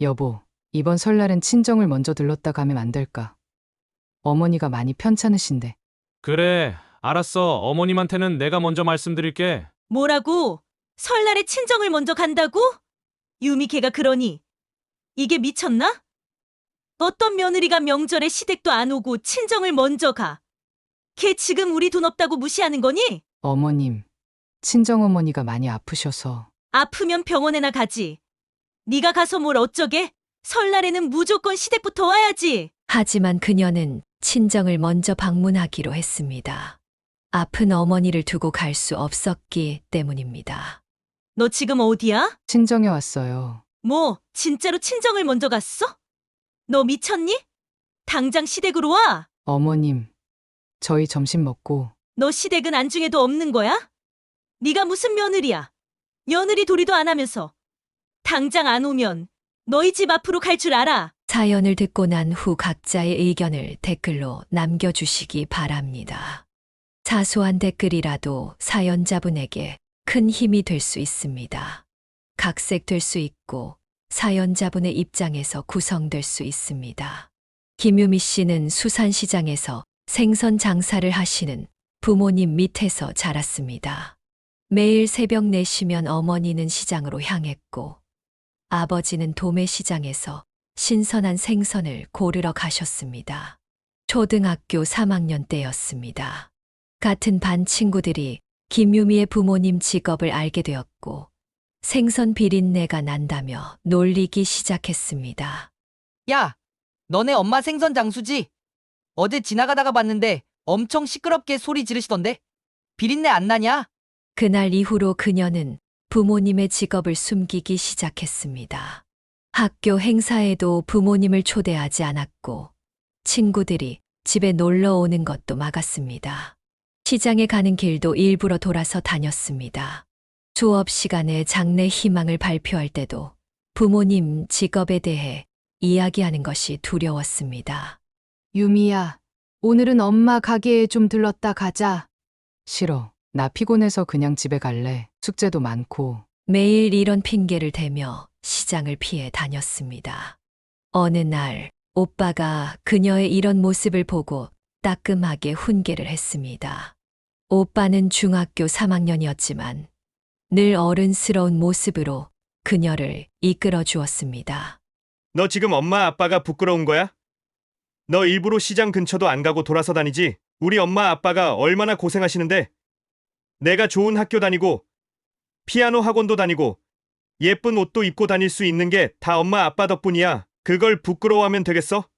여보, 이번 설날엔 친정을 먼저 들렀다 가면 안 될까? 어머니가 많이 편찮으신데. 그래, 알았어. 어머님한테는 내가 먼저 말씀드릴게. 뭐라고? 설날에 친정을 먼저 간다고? 유미 걔가 그러니 이게 미쳤나? 어떤 며느리가 명절에 시댁도 안 오고 친정을 먼저 가? 걔 지금 우리 돈 없다고 무시하는 거니? 어머님, 친정어머니가 많이 아프셔서. 아프면 병원에나 가지. 네가 가서 뭘 어쩌게? 설날에는 무조건 시댁부터 와야지. 하지만 그녀는 친정을 먼저 방문하기로 했습니다. 아픈 어머니를 두고 갈 수 없었기 때문입니다. 너 지금 어디야? 친정에 왔어요. 뭐, 진짜로 친정을 먼저 갔어? 너 미쳤니? 당장 시댁으로 와. 어머님, 저희 점심 먹고. 너 시댁은 안중에도 없는 거야? 네가 무슨 며느리야? 며느리 도리도 안 하면서. 당장 안 오면 너희 집 앞으로 갈 줄 알아. 사연을 듣고 난 후 각자의 의견을 댓글로 남겨주시기 바랍니다. 사소한 댓글이라도 사연자분에게 큰 힘이 될 수 있습니다. 각색될 수 있고 사연자분의 입장에서 구성될 수 있습니다. 김유미 씨는 수산시장에서 생선 장사를 하시는 부모님 밑에서 자랐습니다. 매일 새벽 4시면 어머니는 시장으로 향했고 아버지는 도매시장에서 신선한 생선을 고르러 가셨습니다. 초등학교 3학년 때였습니다. 같은 반 친구들이 김유미의 부모님 직업을 알게 되었고 생선 비린내가 난다며 놀리기 시작했습니다. 야, 너네 엄마 생선 장수지? 어제 지나가다가 봤는데 엄청 시끄럽게 소리 지르시던데? 비린내 안 나냐? 그날 이후로 그녀는 부모님의 직업을 숨기기 시작했습니다. 학교 행사에도 부모님을 초대하지 않았고 친구들이 집에 놀러 오는 것도 막았습니다. 시장에 가는 길도 일부러 돌아서 다녔습니다. 수업 시간에 장래 희망을 발표할 때도 부모님 직업에 대해 이야기하는 것이 두려웠습니다. 유미야, 오늘은 엄마 가게에 좀 들렀다 가자. 싫어. 나 피곤해서 그냥 집에 갈래. 숙제도 많고. 매일 이런 핑계를 대며 시장을 피해 다녔습니다. 어느 날 오빠가 그녀의 이런 모습을 보고 따끔하게 훈계를 했습니다. 오빠는 중학교 3학년이었지만 늘 어른스러운 모습으로 그녀를 이끌어 주었습니다. 너 지금 엄마 아빠가 부끄러운 거야? 너 일부러 시장 근처도 안 가고 돌아서 다니지? 우리 엄마 아빠가 얼마나 고생하시는데? 내가 좋은 학교 다니고 피아노 학원도 다니고 예쁜 옷도 입고 다닐 수 있는 게 다 엄마 아빠 덕분이야. 그걸 부끄러워하면 되겠어?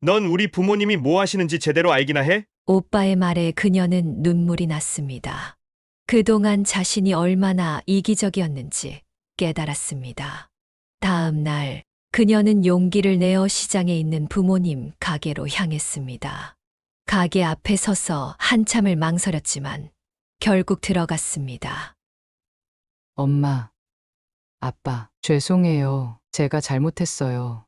넌 우리 부모님이 뭐 하시는지 제대로 알기나 해? 오빠의 말에 그녀는 눈물이 났습니다. 그동안 자신이 얼마나 이기적이었는지 깨달았습니다. 다음 날 그녀는 용기를 내어 시장에 있는 부모님 가게로 향했습니다. 가게 앞에 서서 한참을 망설였지만 결국 들어갔습니다. 엄마, 아빠, 죄송해요. 제가 잘못했어요.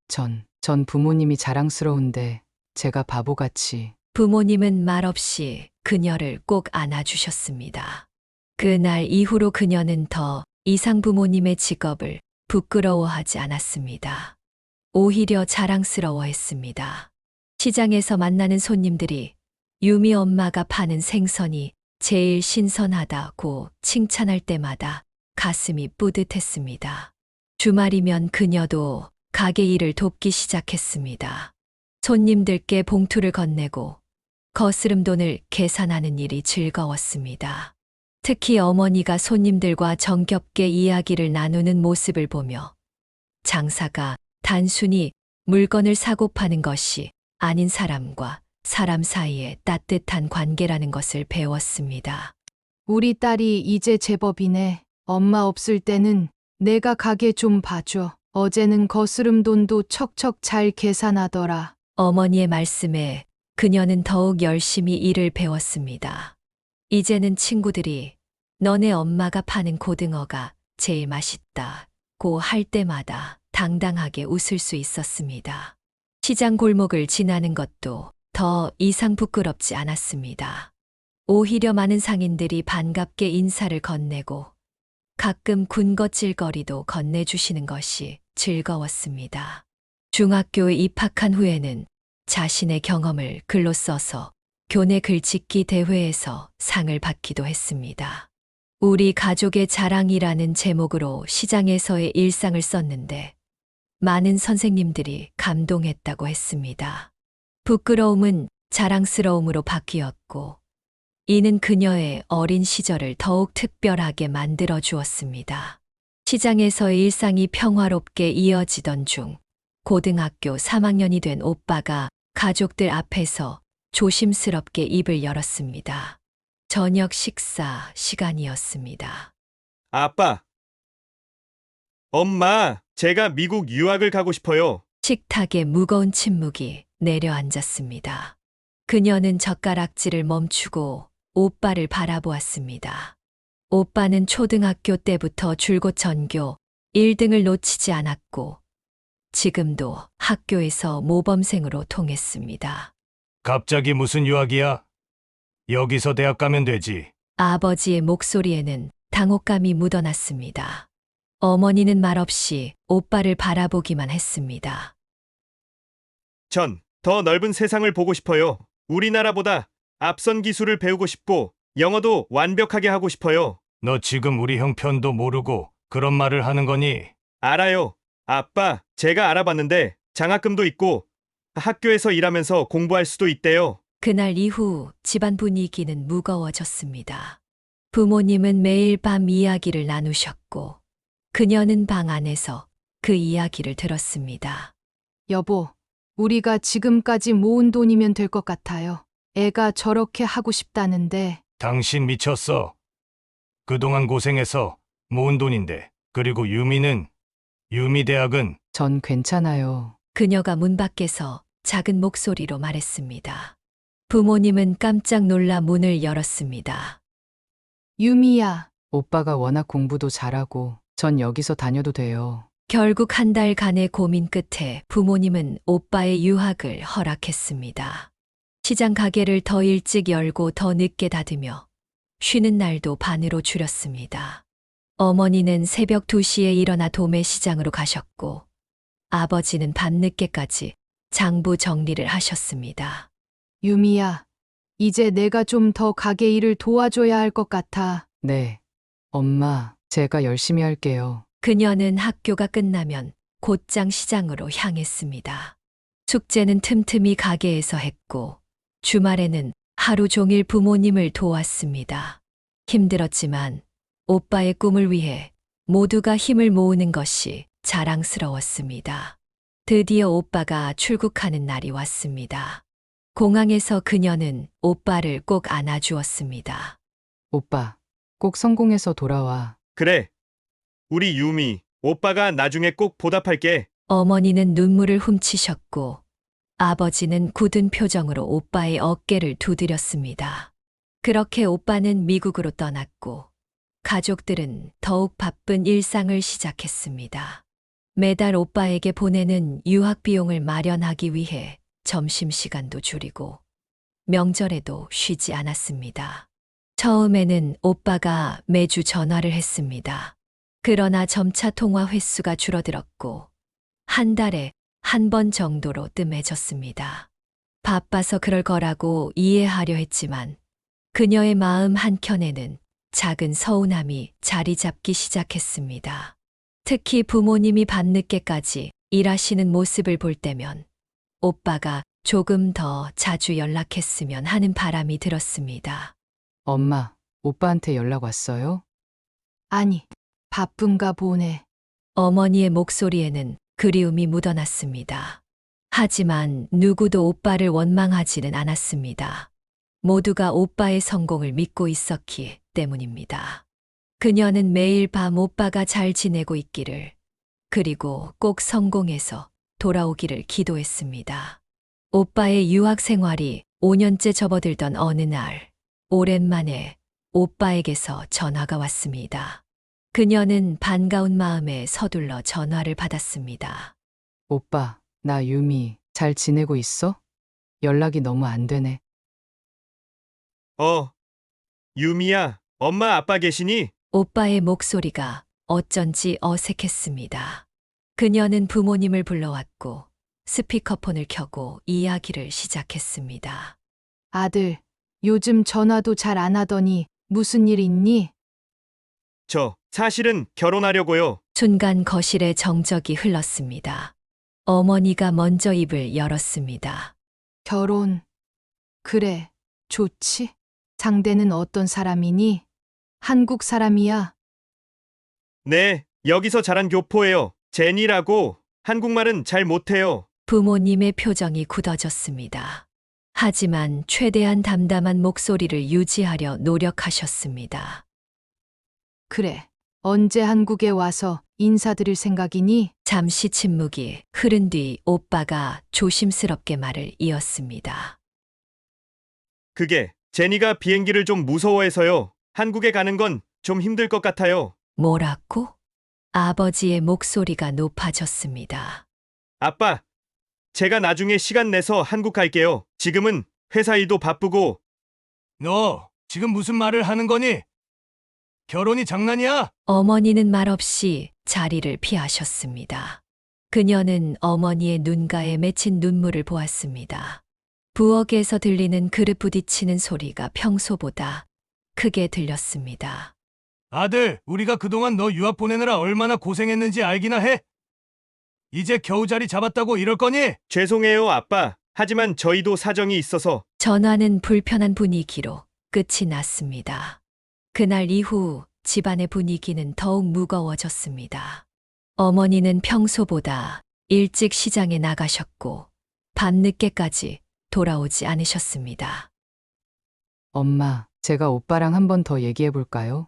전 부모님이 자랑스러운데 제가 바보같이. 부모님은 말없이 그녀를 꼭 안아주셨습니다. 그날 이후로 그녀는 더 이상 부모님의 직업을 부끄러워하지 않았습니다. 오히려 자랑스러워했습니다. 시장에서 만나는 손님들이 유미 엄마가 파는 생선이 제일 신선하다고 칭찬할 때마다 가슴이 뿌듯했습니다. 주말이면 그녀도 가게 일을 돕기 시작했습니다. 손님들께 봉투를 건네고 거스름돈을 계산하는 일이 즐거웠습니다. 특히 어머니가 손님들과 정겹게 이야기를 나누는 모습을 보며 장사가 단순히 물건을 사고 파는 것이 아닌 사람과 사람 사이의 따뜻한 관계라는 것을 배웠습니다. 우리 딸이 이제 제법이네. 엄마 없을 때는 내가 가게 좀 봐줘. 어제는 거스름 돈도 척척 잘 계산하더라. 어머니의 말씀에 그녀는 더욱 열심히 일을 배웠습니다. 이제는 친구들이 너네 엄마가 파는 고등어가 제일 맛있다고 할 때마다 당당하게 웃을 수 있었습니다. 시장 골목을 지나는 것도 더 이상 부끄럽지 않았습니다. 오히려 많은 상인들이 반갑게 인사를 건네고 가끔 군것질거리도 건네주시는 것이 즐거웠습니다. 중학교에 입학한 후에는 자신의 경험을 글로 써서 교내 글짓기 대회에서 상을 받기도 했습니다. 우리 가족의 자랑이라는 제목으로 시장에서의 일상을 썼는데 많은 선생님들이 감동했다고 했습니다. 부끄러움은 자랑스러움으로 바뀌었고 이는 그녀의 어린 시절을 더욱 특별하게 만들어 주었습니다. 시장에서의 일상이 평화롭게 이어지던 중 고등학교 3학년이 된 오빠가 가족들 앞에서 조심스럽게 입을 열었습니다. 저녁 식사 시간이었습니다. 아빠. 엄마, 제가 미국 유학을 가고 싶어요. 식탁에 무거운 침묵이 내려앉았습니다. 그녀는 젓가락질을 멈추고 오빠를 바라보았습니다. 오빠는 초등학교 때부터 줄곧 전교 1등을 놓치지 않았고 지금도 학교에서 모범생으로 통했습니다. 갑자기 무슨 유학이야? 여기서 대학 가면 되지. 아버지의 목소리에는 당혹감이 묻어났습니다. 어머니는 말없이 오빠를 바라보기만 했습니다. 전 더 넓은 세상을 보고 싶어요. 우리나라보다 앞선 기술을 배우고 싶고 영어도 완벽하게 하고 싶어요. 너 지금 우리 형 편도 모르고 그런 말을 하는 거니? 알아요. 아빠, 제가 알아봤는데 장학금도 있고 학교에서 일하면서 공부할 수도 있대요. 그날 이후 집안 분위기는 무거워졌습니다. 부모님은 매일 밤 이야기를 나누셨고 그녀는 방 안에서 그 이야기를 들었습니다. 여보, 우리가 지금까지 모은 돈이면 될 것 같아요. 애가 저렇게 하고 싶다는데 당신 미쳤어. 그동안 고생해서 모은 돈인데. 그리고 유미 대학은 전 괜찮아요. 그녀가 문 밖에서 작은 목소리로 말했습니다. 부모님은 깜짝 놀라 문을 열었습니다. 유미야, 오빠가 워낙 공부도 잘하고 전 여기서 다녀도 돼요. 결국 한 달간의 고민 끝에 부모님은 오빠의 유학을 허락했습니다. 시장 가게를 더 일찍 열고 더 늦게 닫으며 쉬는 날도 반으로 줄였습니다. 어머니는 새벽 2시에 일어나 도매 시장으로 가셨고 아버지는 밤늦게까지 장부 정리를 하셨습니다. 유미야, 이제 내가 좀 더 가게 일을 도와줘야 할 것 같아. 네. 엄마, 제가 열심히 할게요. 그녀는 학교가 끝나면 곧장 시장으로 향했습니다. 숙제는 틈틈이 가게에서 했고 주말에는 하루 종일 부모님을 도왔습니다. 힘들었지만 오빠의 꿈을 위해 모두가 힘을 모으는 것이 자랑스러웠습니다. 드디어 오빠가 출국하는 날이 왔습니다. 공항에서 그녀는 오빠를 꼭 안아주었습니다. 오빠, 꼭 성공해서 돌아와. 그래. 우리 유미, 오빠가 나중에 꼭 보답할게. 어머니는 눈물을 훔치셨고 아버지는 굳은 표정으로 오빠의 어깨를 두드렸습니다. 그렇게 오빠는 미국으로 떠났고 가족들은 더욱 바쁜 일상을 시작했습니다. 매달 오빠에게 보내는 유학 비용을 마련하기 위해 점심시간도 줄이고 명절에도 쉬지 않았습니다. 처음에는 오빠가 매주 전화를 했습니다. 그러나 점차 통화 횟수가 줄어들었고 한 달에 한 번 정도로 뜸해졌습니다. 바빠서 그럴 거라고 이해하려 했지만 그녀의 마음 한켠에는 작은 서운함이 자리 잡기 시작했습니다. 특히 부모님이 밤늦게까지 일하시는 모습을 볼 때면 오빠가 조금 더 자주 연락했으면 하는 바람이 들었습니다. 엄마, 오빠한테 연락 왔어요? 아니, 바쁜가 보네. 어머니의 목소리에는 그리움이 묻어났습니다. 하지만 누구도 오빠를 원망하지는 않았습니다. 모두가 오빠의 성공을 믿고 있었기 때문입니다. 그녀는 매일 밤 오빠가 잘 지내고 있기를, 그리고 꼭 성공해서 돌아오기를 기도했습니다. 오빠의 유학 생활이 5년째 접어들던 어느 날, 오랜만에 오빠에게서 전화가 왔습니다. 그녀는 반가운 마음에 서둘러 전화를 받았습니다. 오빠, 나 유미, 잘 지내고 있어? 연락이 너무 안 되네. 유미야, 엄마 아빠 계시니? 오빠의 목소리가 어쩐지 어색했습니다. 그녀는 부모님을 불러왔고 스피커폰을 켜고 이야기를 시작했습니다. 아들, 요즘 전화도 잘 안 하더니 무슨 일 있니? 저 사실은 결혼하려고요. 순간 거실에 정적이 흘렀습니다. 어머니가 먼저 입을 열었습니다. 결혼. 그래, 좋지. 상대는 어떤 사람이니? 한국 사람이야. 네, 여기서 자란 교포예요. 제니라고. 한국말은 잘 못해요. 부모님의 표정이 굳어졌습니다. 하지만 최대한 담담한 목소리를 유지하려 노력하셨습니다. 그래. 언제 한국에 와서 인사드릴 생각이니? 잠시 침묵이 흐른 뒤 오빠가 조심스럽게 말을 이었습니다. 그게 제니가 비행기를 좀 무서워해서요. 한국에 가는 건 좀 힘들 것 같아요. 뭐라고? 아버지의 목소리가 높아졌습니다. 아빠, 제가 나중에 시간 내서 한국 갈게요. 지금은 회사 일도 바쁘고. 너 지금 무슨 말을 하는 거니? 결혼이 장난이야? 어머니는 말없이 자리를 피하셨습니다. 그녀는 어머니의 눈가에 맺힌 눈물을 보았습니다. 부엌에서 들리는 그릇 부딪히는 소리가 평소보다 크게 들렸습니다. 아들, 우리가 그동안 너 유학 보내느라 얼마나 고생했는지 알기나 해? 이제 겨우 자리 잡았다고 이럴 거니? 죄송해요, 아빠. 하지만 저희도 사정이 있어서. 전화는 불편한 분위기로 끝이 났습니다. 그날 이후 집안의 분위기는 더욱 무거워졌습니다. 어머니는 평소보다 일찍 시장에 나가셨고 밤늦게까지 돌아오지 않으셨습니다. 엄마, 제가 오빠랑 한 번 더 얘기해 볼까요?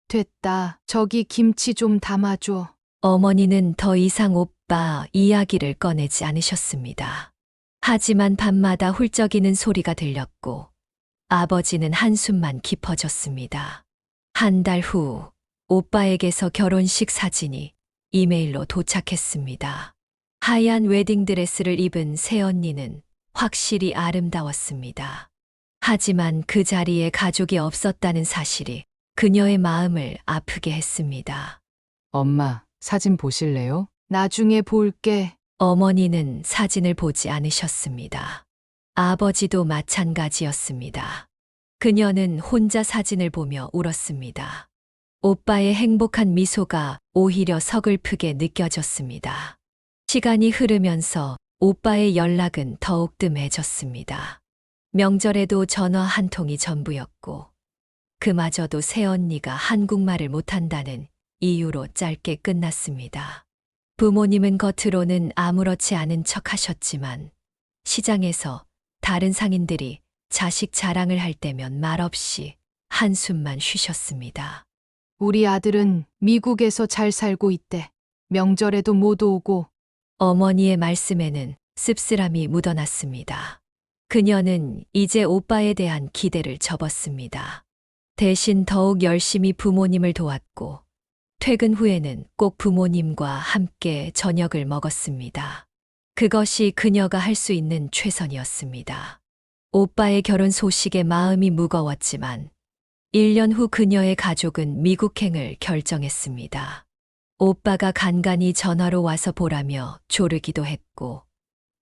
됐다. 저기 김치 좀 담아줘. 어머니는 더 이상 오빠 이야기를 꺼내지 않으셨습니다. 하지만 밤마다 훌쩍이는 소리가 들렸고 아버지는 한숨만 깊어졌습니다. 한 달 후 오빠에게서 결혼식 사진이 이메일로 도착했습니다. 하얀 웨딩드레스를 입은 새언니는 확실히 아름다웠습니다. 하지만 그 자리에 가족이 없었다는 사실이 그녀의 마음을 아프게 했습니다. 엄마, 사진 보실래요? 나중에 볼게. 어머니는 사진을 보지 않으셨습니다. 아버지도 마찬가지였습니다. 그녀는 혼자 사진을 보며 울었습니다. 오빠의 행복한 미소가 오히려 서글프게 느껴졌습니다. 시간이 흐르면서 오빠의 연락은 더욱 뜸해졌습니다. 명절에도 전화 한 통이 전부였고 그마저도 새언니가 한국말을 못한다는 이유로 짧게 끝났습니다. 부모님은 겉으로는 아무렇지 않은 척 하셨지만 시장에서 다른 상인들이 자식 자랑을 할 때면 말없이 한숨만 쉬셨습니다. 우리 아들은 미국에서 잘 살고 있대. 명절에도 못 오고. 어머니의 말씀에는 씁쓸함이 묻어났습니다. 그녀는 이제 오빠에 대한 기대를 접었습니다. 대신 더욱 열심히 부모님을 도왔고 퇴근 후에는 꼭 부모님과 함께 저녁을 먹었습니다. 그것이 그녀가 할 수 있는 최선이었습니다. 오빠의 결혼 소식에 마음이 무거웠지만 1년 후 그녀의 가족은 미국행을 결정했습니다. 오빠가 간간히 전화로 와서 보라며 조르기도 했고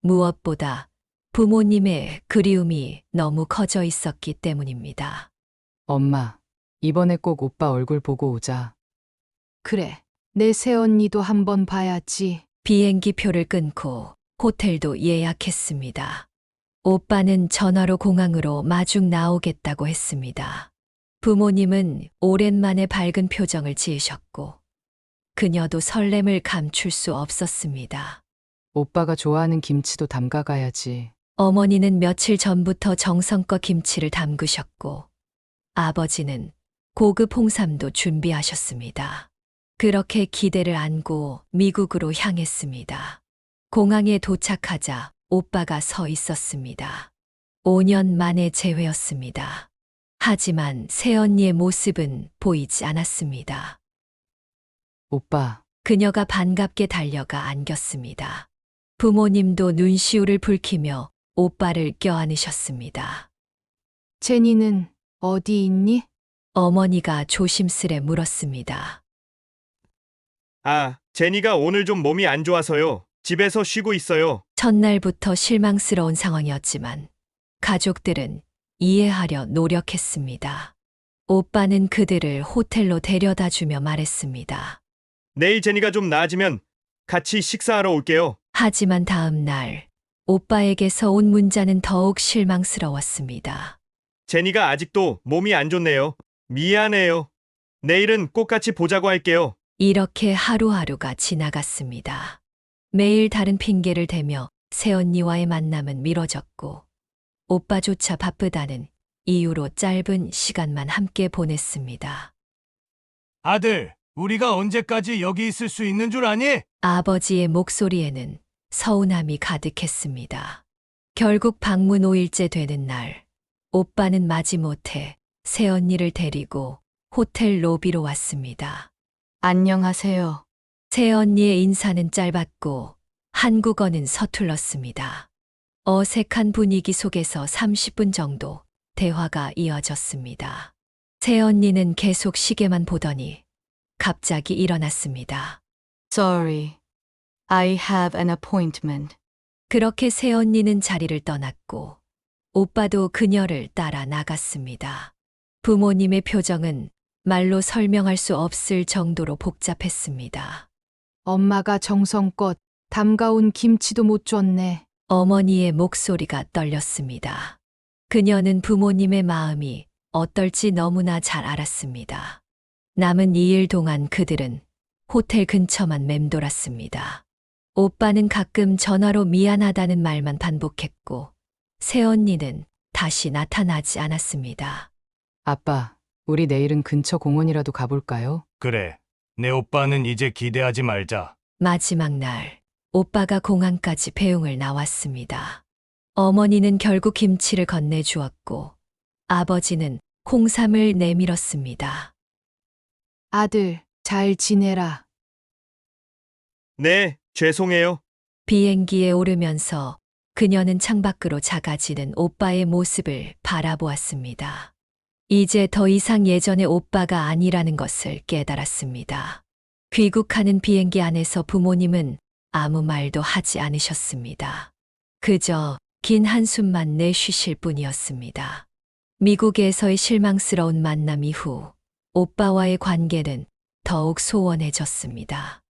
무엇보다 부모님의 그리움이 너무 커져 있었기 때문입니다. 엄마, 이번에 꼭 오빠 얼굴 보고 오자. 그래, 내 새언니도 한번 봐야지. 비행기표를 끊고 호텔도 예약했습니다. 오빠는 전화로 공항으로 마중 나오겠다고 했습니다. 부모님은 오랜만에 밝은 표정을 지으셨고 그녀도 설렘을 감출 수 없었습니다. 오빠가 좋아하는 김치도 담가 가야지. 어머니는 며칠 전부터 정성껏 김치를 담그셨고 아버지는 고급 홍삼도 준비하셨습니다. 그렇게 기대를 안고 미국으로 향했습니다. 공항에 도착하자 오빠가 서 있었습니다. 5년 만의 재회였습니다. 하지만 새언니의 모습은 보이지 않았습니다. 오빠, 그녀가 반갑게 달려가 안겼습니다. 부모님도 눈시울을 붉히며 오빠를 껴안으셨습니다. 제니는 어디 있니? 어머니가 조심스레 물었습니다. 아, 제니가 오늘 좀 몸이 안 좋아서요. 집에서 쉬고 있어요. 첫날부터 실망스러운 상황이었지만 가족들은 이해하려 노력했습니다. 오빠는 그들을 호텔로 데려다 주며 말했습니다. 내일 제니가 좀 나아지면 같이 식사하러 올게요. 하지만 다음 날 오빠에게서 온 문자는 더욱 실망스러웠습니다. 제니가 아직도 몸이 안 좋네요. 미안해요. 내일은 꼭 같이 보자고 할게요. 이렇게 하루하루가 지나갔습니다. 매일 다른 핑계를 대며 새언니와의 만남은 미뤄졌고 오빠조차 바쁘다는 이유로 짧은 시간만 함께 보냈습니다. 아들, 우리가 언제까지 여기 있을 수 있는 줄 아니? 아버지의 목소리에는 서운함이 가득했습니다. 결국 방문 5일째 되는 날, 오빠는 마지못해 새언니를 데리고 호텔 로비로 왔습니다. 안녕하세요. 새언니의 인사는 짧았고 한국어는 서툴렀습니다. 어색한 분위기 속에서 30분 정도 대화가 이어졌습니다. 새언니는 계속 시계만 보더니 갑자기 일어났습니다. Sorry. I have an appointment. 그렇게 새언니는 자리를 떠났고 오빠도 그녀를 따라 나갔습니다. 부모님의 표정은 말로 설명할 수 없을 정도로 복잡했습니다. 엄마가 정성껏 담가온 김치도 못 줬네. 어머니의 목소리가 떨렸습니다. 그녀는 부모님의 마음이 어떨지 너무나 잘 알았습니다. 남은 2일 동안 그들은 호텔 근처만 맴돌았습니다. 오빠는 가끔 전화로 미안하다는 말만 반복했고 새언니는 다시 나타나지 않았습니다. 아빠, 우리 내일은 근처 공원이라도 가볼까요? 그래. 내 오빠는 이제 기대하지 말자. 마지막 날 오빠가 공항까지 배웅을 나왔습니다. 어머니는 결국 김치를 건네주었고 아버지는 홍삼을 내밀었습니다. 아들, 잘 지내라. 네, 죄송해요. 비행기에 오르면서 그녀는 창밖으로 작아지는 오빠의 모습을 바라보았습니다. 이제 더 이상 예전의 오빠가 아니라는 것을 깨달았습니다. 귀국하는 비행기 안에서 부모님은 아무 말도 하지 않으셨습니다. 그저 긴 한숨만 내쉬실 뿐이었습니다. 미국에서의 실망스러운 만남 이후 오빠와의 관계는 더욱 소원해졌습니다.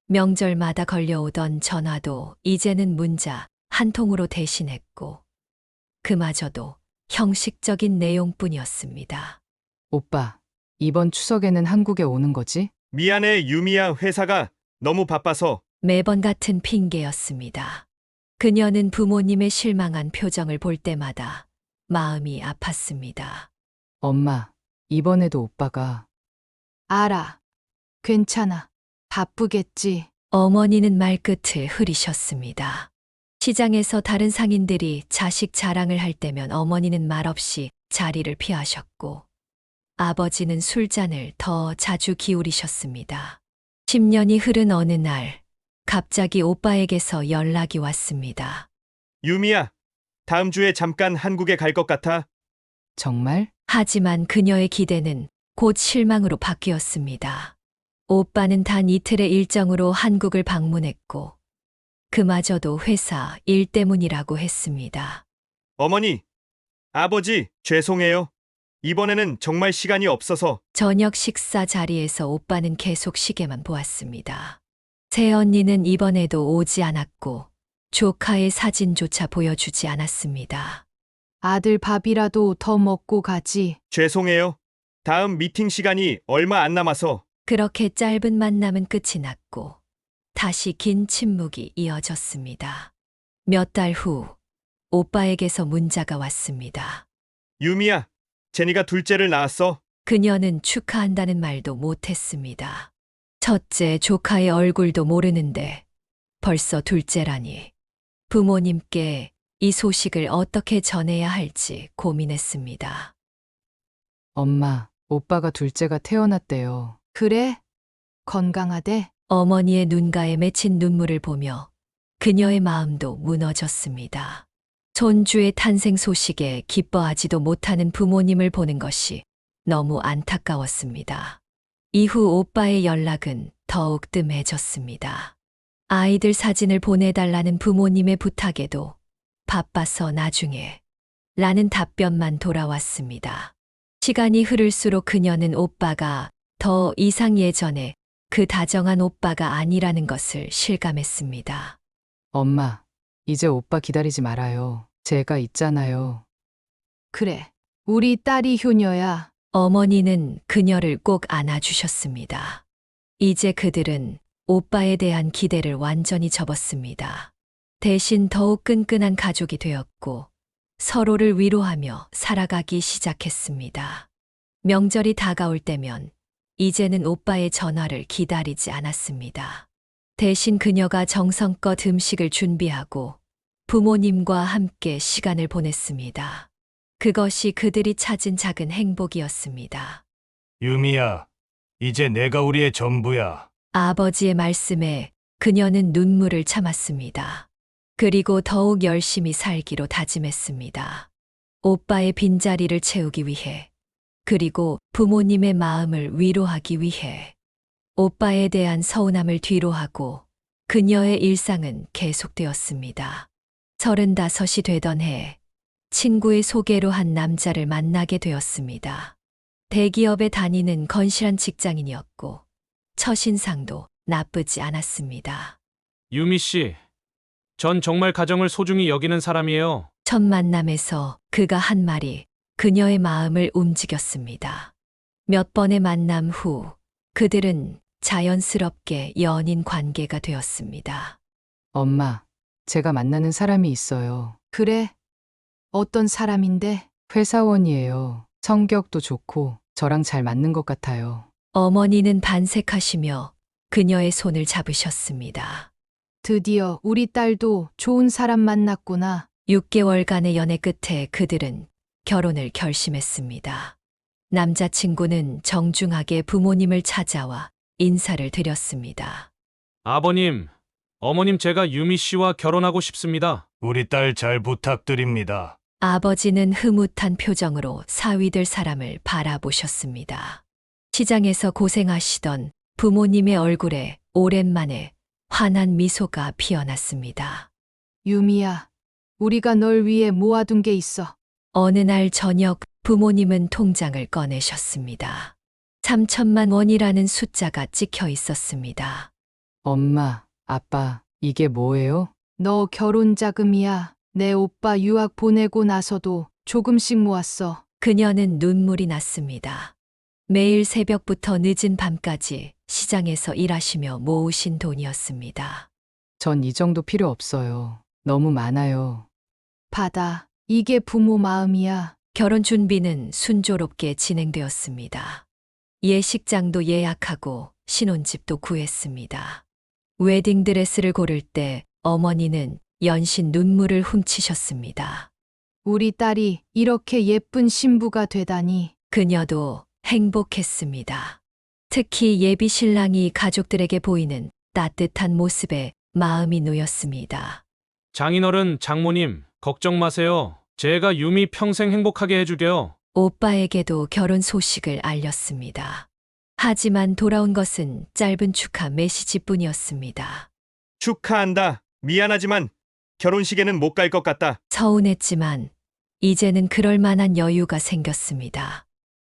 명절마다 걸려오던 전화도 이제는 문자 한 통으로 대신했고 그마저도 형식적인 내용뿐이었습니다. 오빠, 이번 추석에는 한국에 오는 거지? 미안해, 유미야. 회사가 너무 바빠서. 매번 같은 핑계였습니다. 그녀는 부모님의 실망한 표정을 볼 때마다 마음이 아팠습니다. 엄마, 이번에도 오빠가 알아. 괜찮아. 바쁘겠지. 어머니는 말끝을 흐리셨습니다. 시장에서 다른 상인들이 자식 자랑을 할 때면 어머니는 말없이 자리를 피하셨고 아버지는 술잔을 더 자주 기울이셨습니다. 10년이 흐른 어느 날 갑자기 오빠에게서 연락이 왔습니다. 유미야, 다음 주에 잠깐 한국에 갈 것 같아. 정말? 하지만 그녀의 기대는 곧 실망으로 바뀌었습니다. 오빠는 단 이틀의 일정으로 한국을 방문했고 그마저도 회사 일 때문이라고 했습니다. 어머니, 아버지, 죄송해요. 이번에는 정말 시간이 없어서. 저녁 식사 자리에서 오빠는 계속 시계만 보았습니다. 새언니는 이번에도 오지 않았고 조카의 사진조차 보여주지 않았습니다. 아들 밥이라도 더 먹고 가지. 죄송해요. 다음 미팅 시간이 얼마 안 남아서. 그렇게 짧은 만남은 끝이 났고 다시 긴 침묵이 이어졌습니다. 몇 달 후 오빠에게서 문자가 왔습니다. 유미야, 제니가 둘째를 낳았어. 그녀는 축하한다는 말도 못했습니다. 첫째 조카의 얼굴도 모르는데 벌써 둘째라니. 부모님께 이 소식을 어떻게 전해야 할지 고민했습니다. 엄마, 오빠가 둘째가 태어났대요. 그래? 건강하대? 어머니의 눈가에 맺힌 눈물을 보며 그녀의 마음도 무너졌습니다. 손주의 탄생 소식에 기뻐하지도 못하는 부모님을 보는 것이 너무 안타까웠습니다. 이후 오빠의 연락은 더욱 뜸해졌습니다. 아이들 사진을 보내달라는 부모님의 부탁에도 바빠서 나중에 라는 답변만 돌아왔습니다. 시간이 흐를수록 그녀는 오빠가 더 이상 예전에 그 다정한 오빠가 아니라는 것을 실감했습니다. 엄마, 이제 오빠 기다리지 말아요. 제가 있잖아요. 그래. 우리 딸이 효녀야. 어머니는 그녀를 꼭 안아주셨습니다. 이제 그들은 오빠에 대한 기대를 완전히 접었습니다. 대신 더욱 끈끈한 가족이 되었고 서로를 위로하며 살아가기 시작했습니다. 명절이 다가올 때면 이제는 오빠의 전화를 기다리지 않았습니다. 대신 그녀가 정성껏 음식을 준비하고 부모님과 함께 시간을 보냈습니다. 그것이 그들이 찾은 작은 행복이었습니다. 유미야, 이제 내가 우리의 전부야. 아버지의 말씀에 그녀는 눈물을 참았습니다. 그리고 더욱 열심히 살기로 다짐했습니다. 오빠의 빈자리를 채우기 위해, 그리고 부모님의 마음을 위로하기 위해. 오빠에 대한 서운함을 뒤로하고 그녀의 일상은 계속되었습니다. 35이 되던 해, 친구의 소개로 한 남자를 만나게 되었습니다. 대기업에 다니는 건실한 직장인이었고 첫인상도 나쁘지 않았습니다. 유미 씨, 전 정말 가정을 소중히 여기는 사람이에요. 첫 만남에서 그가 한 말이 그녀의 마음을 움직였습니다. 몇 번의 만남 후 그들은 자연스럽게 연인 관계가 되었습니다. 엄마, 제가 만나는 사람이 있어요. 그래. 어떤 사람인데? 회사원이에요. 성격도 좋고 저랑 잘 맞는 것 같아요. 어머니는 반색하시며 그녀의 손을 잡으셨습니다. 드디어 우리 딸도 좋은 사람 만났구나. 6개월간의 연애 끝에 그들은 결혼을 결심했습니다. 남자친구는 정중하게 부모님을 찾아와 인사를 드렸습니다. 아버님, 어머님 제가 유미 씨와 결혼하고 싶습니다. 우리 딸 잘 부탁드립니다. 아버지는 흐뭇한 표정으로 사위들 사람을 바라보셨습니다. 시장에서 고생하시던 부모님의 얼굴에 오랜만에 환한 미소가 피어났습니다. 유미야, 우리가 널 위해 모아둔 게 있어. 어느 날 저녁 부모님은 통장을 꺼내셨습니다. 3천만 원이라는 숫자가 찍혀 있었습니다. 엄마, 아빠, 이게 뭐예요? 너 결혼 자금이야. 내 오빠 유학 보내고 나서도 조금씩 모았어. 그녀는 눈물이 났습니다. 매일 새벽부터 늦은 밤까지 시장에서 일하시며 모으신 돈이었습니다. 전 이 정도 필요 없어요. 너무 많아요. 받아. 이게 부모 마음이야. 결혼 준비는 순조롭게 진행되었습니다. 예식장도 예약하고 신혼집도 구했습니다. 웨딩드레스를 고를 때 어머니는 연신 눈물을 훔치셨습니다. 우리 딸이 이렇게 예쁜 신부가 되다니. 그녀도 행복했습니다. 특히 예비 신랑이 가족들에게 보이는 따뜻한 모습에 마음이 놓였습니다. 장인어른, 장모님, 걱정 마세요. 제가 유미 평생 행복하게 해줄게요. 오빠에게도 결혼 소식을 알렸습니다. 하지만 돌아온 것은 짧은 축하 메시지뿐이었습니다. 축하한다. 미안하지만 결혼식에는 못 갈 것 같다. 서운했지만 이제는 그럴 만한 여유가 생겼습니다.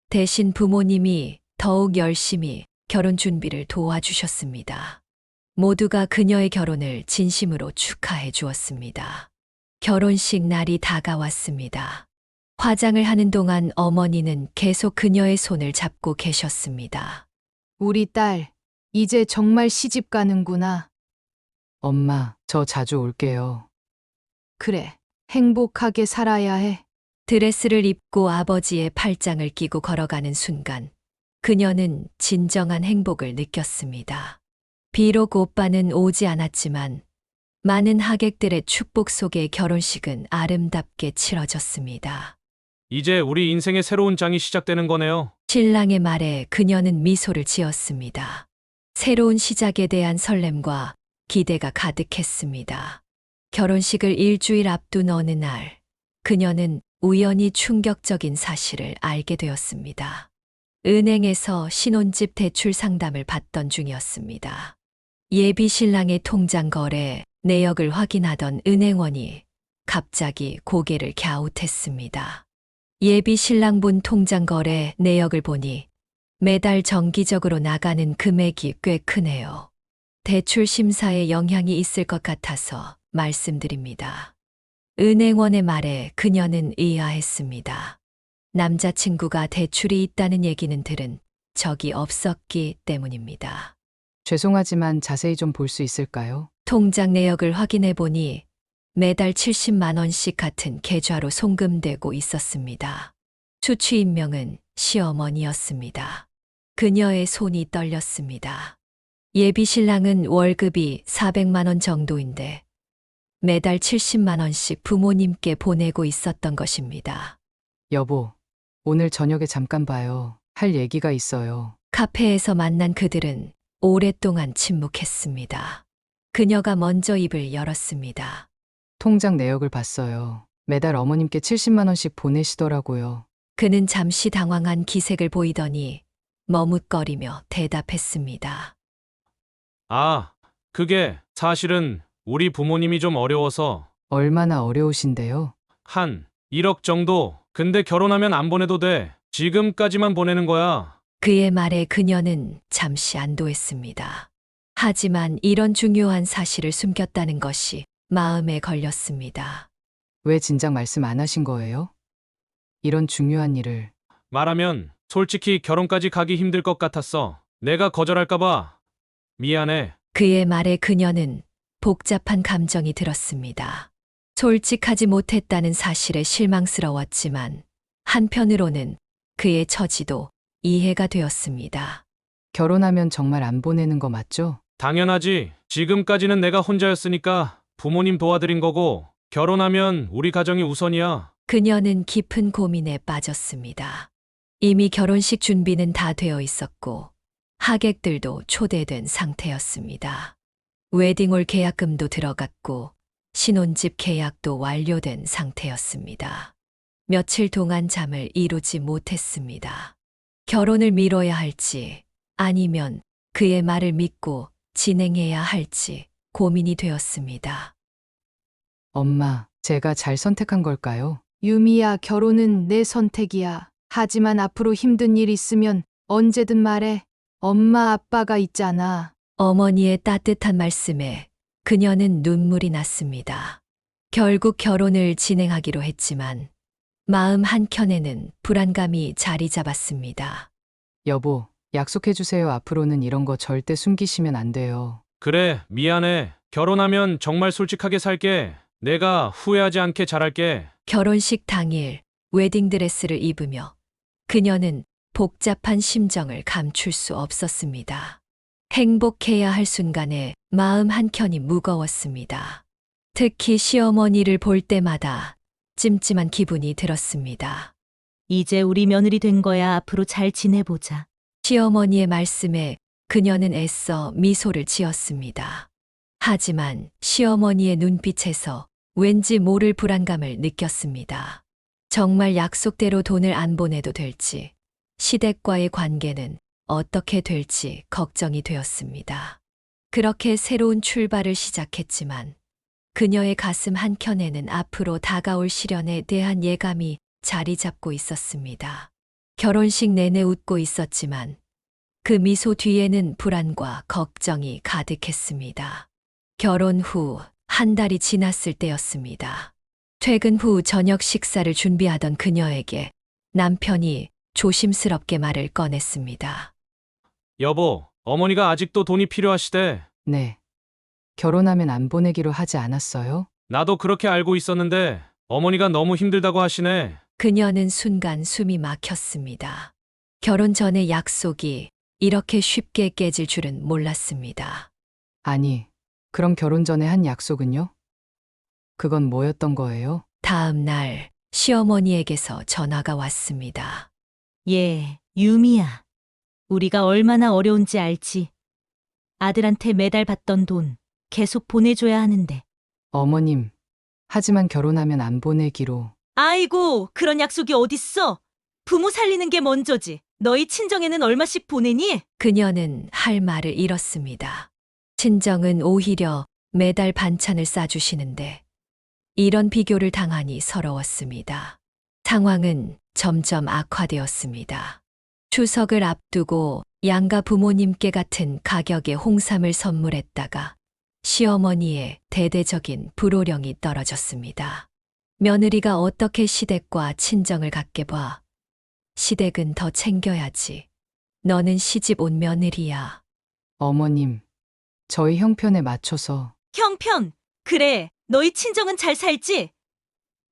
대신 부모님이 더욱 열심히 결혼 준비를 도와주셨습니다. 모두가 그녀의 결혼을 진심으로 축하해 주었습니다. 결혼식 날이 다가왔습니다. 화장을 하는 동안 어머니는 계속 그녀의 손을 잡고 계셨습니다. 우리 딸, 이제 정말 시집 가는구나. 엄마, 저 자주 올게요. 그래. 행복하게 살아야 해. 드레스를 입고 아버지의 팔짱을 끼고 걸어가는 순간 그녀는 진정한 행복을 느꼈습니다. 비록 오빠는 오지 않았지만 많은 하객들의 축복 속에 결혼식은 아름답게 치러졌습니다. 이제 우리 인생의 새로운 장이 시작되는 거네요. 신랑의 말에 그녀는 미소를 지었습니다. 새로운 시작에 대한 설렘과 기대가 가득했습니다. 결혼식을 일주일 앞둔 어느 날, 그녀는 우연히 충격적인 사실을 알게 되었습니다. 은행에서 신혼집 대출 상담을 받던 중이었습니다. 예비 신랑의 통장 거래 내역을 확인하던 은행원이 갑자기 고개를 갸웃했습니다. 예비 신랑분 통장 거래 내역을 보니 매달 정기적으로 나가는 금액이 꽤 크네요. 대출 심사에 영향이 있을 것 같아서 말씀드립니다. 은행원의 말에 그녀는 의아했습니다. 남자친구가 대출이 있다는 얘기는 들은 적이 없었기 때문입니다. 죄송하지만 자세히 좀 볼 수 있을까요? 통장 내역을 확인해 보니 매달 70만 원씩 같은 계좌로 송금되고 있었습니다. 수취인명은 시어머니였습니다. 그녀의 손이 떨렸습니다. 예비 신랑은 월급이 400만 원 정도인데 매달 70만 원씩 부모님께 보내고 있었던 것입니다. 여보, 오늘 저녁에 잠깐 봐요. 할 얘기가 있어요. 카페에서 만난 그들은 오랫동안 침묵했습니다. 그녀가 먼저 입을 열었습니다. 통장 내역을 봤어요. 매달 어머님께 70만 원씩 보내시더라고요. 그는 잠시 당황한 기색을 보이더니 머뭇거리며 대답했습니다. 아, 그게 사실은 우리 부모님이 좀 어려워서 얼마나 어려우신데요? 한 1억 정도. 근데 결혼하면 안 보내도 돼. 지금까지만 보내는 거야. 그의 말에 그녀는 잠시 안도했습니다. 하지만 이런 중요한 사실을 숨겼다는 것이 마음에 걸렸습니다. 왜 진작 말씀 안 하신 거예요? 이런 중요한 일을. 말하면 솔직히 결혼까지 가기 힘들 것 같았어. 내가 거절할까봐. 미안해. 그의 말에 그녀는 복잡한 감정이 들었습니다. 솔직하지 못했다는 사실에 실망스러웠지만 한편으로는 그의 처지도 이해가 되었습니다. 결혼하면 정말 안 보내는 거 맞죠? 당연하지. 지금까지는 내가 혼자였으니까 부모님 도와드린 거고, 결혼하면 우리 가정이 우선이야. 그녀는 깊은 고민에 빠졌습니다. 이미 결혼식 준비는 다 되어 있었고 하객들도 초대된 상태였습니다. 웨딩홀 계약금도 들어갔고 신혼집 계약도 완료된 상태였습니다. 며칠 동안 잠을 이루지 못했습니다. 결혼을 미뤄야 할지 아니면 그의 말을 믿고 진행해야 할지 고민이 되었습니다. 엄마, 제가 잘 선택한 걸까요? 유미야, 결혼은 내 선택이야. 하지만 앞으로 힘든 일 있으면 언제든 말해. 엄마, 아빠가 있잖아. 어머니의 따뜻한 말씀에 그녀는 눈물이 났습니다. 결국 결혼을 진행하기로 했지만 마음 한켠에는 불안감이 자리 잡았습니다. 여보, 약속해주세요. 앞으로는 이런 거 절대 숨기시면 안 돼요. 그래, 미안해. 결혼하면 정말 솔직하게 살게. 내가 후회하지 않게 잘할게. 결혼식 당일 웨딩드레스를 입으며 그녀는 복잡한 심정을 감출 수 없었습니다. 행복해야 할 순간에 마음 한켠이 무거웠습니다. 특히 시어머니를 볼 때마다 찜찜한 기분이 들었습니다. 이제 우리 며느리 된 거야. 앞으로 잘 지내보자. 시어머니의 말씀에 그녀는 애써 미소를 지었습니다. 하지만 시어머니의 눈빛에서 왠지 모를 불안감을 느꼈습니다. 정말 약속대로 돈을 안 보내도 될지, 시댁과의 관계는 어떻게 될지 걱정이 되었습니다. 그렇게 새로운 출발을 시작했지만 그녀의 가슴 한켠에는 앞으로 다가올 시련에 대한 예감이 자리 잡고 있었습니다. 결혼식 내내 웃고 있었지만 그 미소 뒤에는 불안과 걱정이 가득했습니다. 결혼 후 한 달이 지났을 때였습니다. 퇴근 후 저녁 식사를 준비하던 그녀에게 남편이 조심스럽게 말을 꺼냈습니다. 여보, 어머니가 아직도 돈이 필요하시대. 네. 결혼하면 안 보내기로 하지 않았어요? 나도 그렇게 알고 있었는데 어머니가 너무 힘들다고 하시네. 그녀는 순간 숨이 막혔습니다. 결혼 전의 약속이 이렇게 쉽게 깨질 줄은 몰랐습니다. 아니, 그럼 결혼 전에 한 약속은요? 그건 뭐였던 거예요? 다음 날 시어머니에게서 전화가 왔습니다. 예, 유미야. 우리가 얼마나 어려운지 알지? 아들한테 매달 받던 돈 계속 보내줘야 하는데. 어머님, 하지만 결혼하면 안 보내기로. 아이고, 그런 약속이 어딨어? 부모 살리는 게 먼저지. 너희 친정에는 얼마씩 보내니? 그녀는 할 말을 잃었습니다. 친정은 오히려 매달 반찬을 싸주시는데 이런 비교를 당하니 서러웠습니다. 상황은 점점 악화되었습니다. 추석을 앞두고 양가 부모님께 같은 가격의 홍삼을 선물했다가 시어머니의 대대적인 불호령이 떨어졌습니다. 며느리가 어떻게 시댁과 친정을 갖게 봐. 시댁은 더 챙겨야지. 너는 시집 온 며느리야. 어머님, 저희 형편에 맞춰서 형편. 그래, 너희 친정은 잘 살지?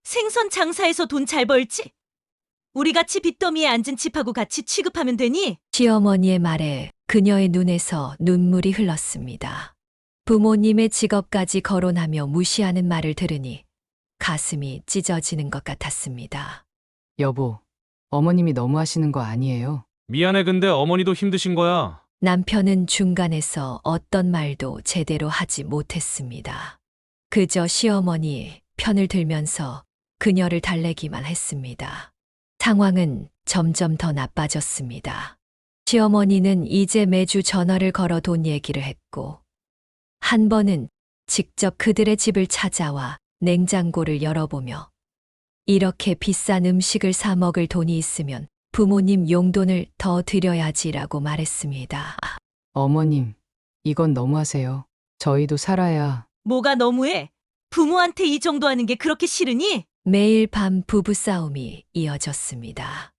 생선 장사해서 돈 잘 벌지? 우리 같이 빚더미에 앉은 집하고 같이 취급하면 되니? 시어머니의 말에 그녀의 눈에서 눈물이 흘렀습니다. 부모님의 직업까지 거론하며 무시하는 말을 들으니 가슴이 찢어지는 것 같았습니다. 여보, 어머님이 너무 하시는 거 아니에요? 미안해, 근데 어머니도 힘드신 거야. 남편은 중간에서 어떤 말도 제대로 하지 못했습니다. 그저 시어머니 편을 들면서 그녀를 달래기만 했습니다. 상황은 점점 더 나빠졌습니다. 시어머니는 이제 매주 전화를 걸어 돈 얘기를 했고, 한 번은 직접 그들의 집을 찾아와 냉장고를 열어보며 이렇게 비싼 음식을 사 먹을 돈이 있으면 부모님 용돈을 더 드려야지라고 말했습니다. 어머님, 이건 너무하세요. 저희도 살아야. 뭐가 너무해? 부모한테 이 정도 하는 게 그렇게 싫으니? 매일 밤 부부싸움이 이어졌습니다.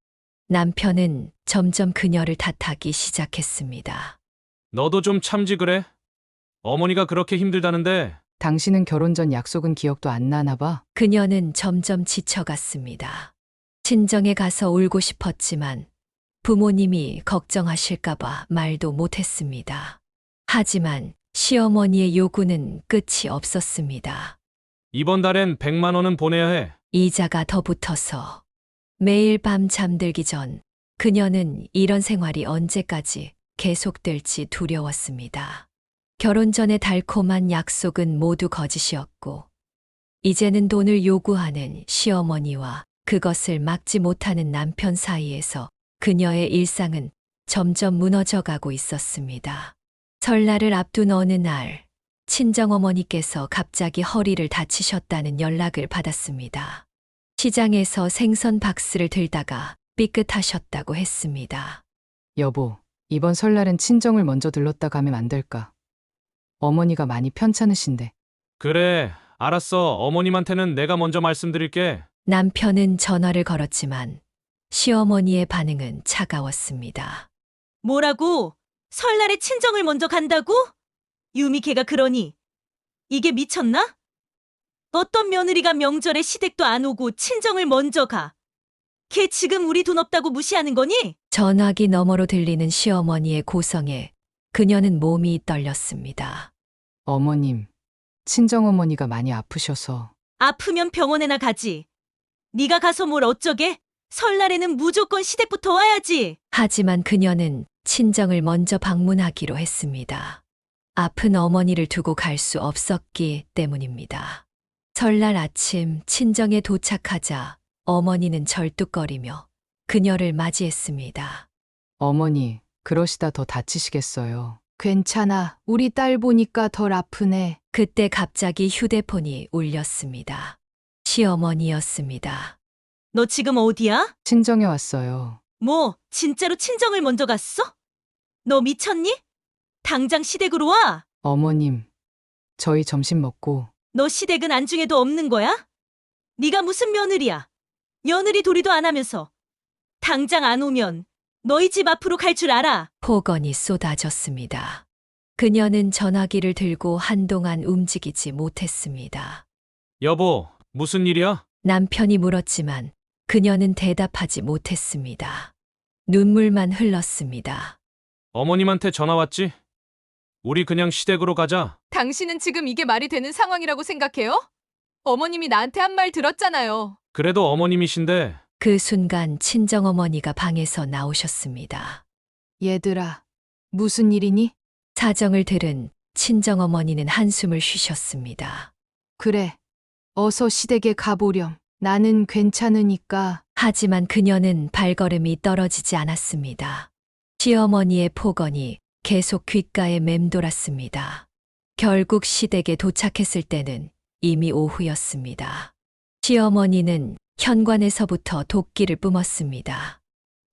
남편은 점점 그녀를 탓하기 시작했습니다. 너도 좀 참지 그래? 어머니가 그렇게 힘들다는데. 당신은 결혼 전 약속은 기억도 안 나나 봐. 그녀는 점점 지쳐갔습니다. 친정에 가서 울고 싶었지만 부모님이 걱정하실까봐 말도 못했습니다. 하지만 시어머니의 요구는 끝이 없었습니다. 이번 달엔 100만 원은 보내야 해. 이자가 더 붙어서 매일 밤 잠들기 전 그녀는 이런 생활이 언제까지 계속될지 두려웠습니다. 결혼 전의 달콤한 약속은 모두 거짓이었고 이제는 돈을 요구하는 시어머니와 그것을 막지 못하는 남편 사이에서 그녀의 일상은 점점 무너져 가고 있었습니다. 설날을 앞둔 어느 날 친정어머니께서 갑자기 허리를 다치셨다는 연락을 받았습니다. 시장에서 생선 박스를 들다가 삐끗하셨다고 했습니다. 여보, 이번 설날엔 친정을 먼저 들렀다 가면 안 될까? 어머니가 많이 편찮으신데. 그래, 알았어. 어머님한테는 내가 먼저 말씀드릴게. 남편은 전화를 걸었지만 시어머니의 반응은 차가웠습니다. 뭐라고? 설날에 친정을 먼저 간다고? 유미 걔가 그러니 이게 미쳤나? 어떤 며느리가 명절에 시댁도 안 오고 친정을 먼저 가? 걔 지금 우리 돈 없다고 무시하는 거니? 전화기 너머로 들리는 시어머니의 고성에 그녀는 몸이 떨렸습니다. 어머님, 친정어머니가 많이 아프셔서. 아프면 병원에나 가지. 네가 가서 뭘 어쩌게? 설날에는 무조건 시댁부터 와야지. 하지만 그녀는 친정을 먼저 방문하기로 했습니다. 아픈 어머니를 두고 갈 수 없었기 때문입니다. 설날 아침 친정에 도착하자 어머니는 절뚝거리며 그녀를 맞이했습니다. 어머니, 그러시다 더 다치시겠어요. 괜찮아. 우리 딸 보니까 덜 아프네. 그때 갑자기 휴대폰이 울렸습니다. 시어머니였습니다. 너 지금 어디야? 친정에 왔어요. 뭐, 진짜로 친정을 먼저 갔어? 너 미쳤니? 당장 시댁으로 와. 어머님, 저희 점심 먹고. 너 시댁은 안중에도 없는 거야? 네가 무슨 며느리야? 며느리 도리도 안 하면서. 당장 안 오면 너희 집 앞으로 갈 줄 알아. 폭언이 쏟아졌습니다. 그녀는 전화기를 들고 한동안 움직이지 못했습니다. 여보, 무슨 일이야? 남편이 물었지만 그녀는 대답하지 못했습니다. 눈물만 흘렀습니다. 어머님한테 전화 왔지? 우리 그냥 시댁으로 가자. 당신은 지금 이게 말이 되는 상황이라고 생각해요? 어머님이 나한테 한 말 들었잖아요. 그래도 어머님이신데. 그 순간 친정어머니가 방에서 나오셨습니다. 얘들아, 무슨 일이니? 사정을 들은 친정어머니는 한숨을 쉬셨습니다. 그래, 어서 시댁에 가보렴. 나는 괜찮으니까. 하지만 그녀는 발걸음이 떨어지지 않았습니다. 시어머니의 폭언이 계속 귓가에 맴돌았습니다. 결국 시댁에 도착했을 때는 이미 오후였습니다. 시어머니는 현관에서부터 도끼를 뿜었습니다.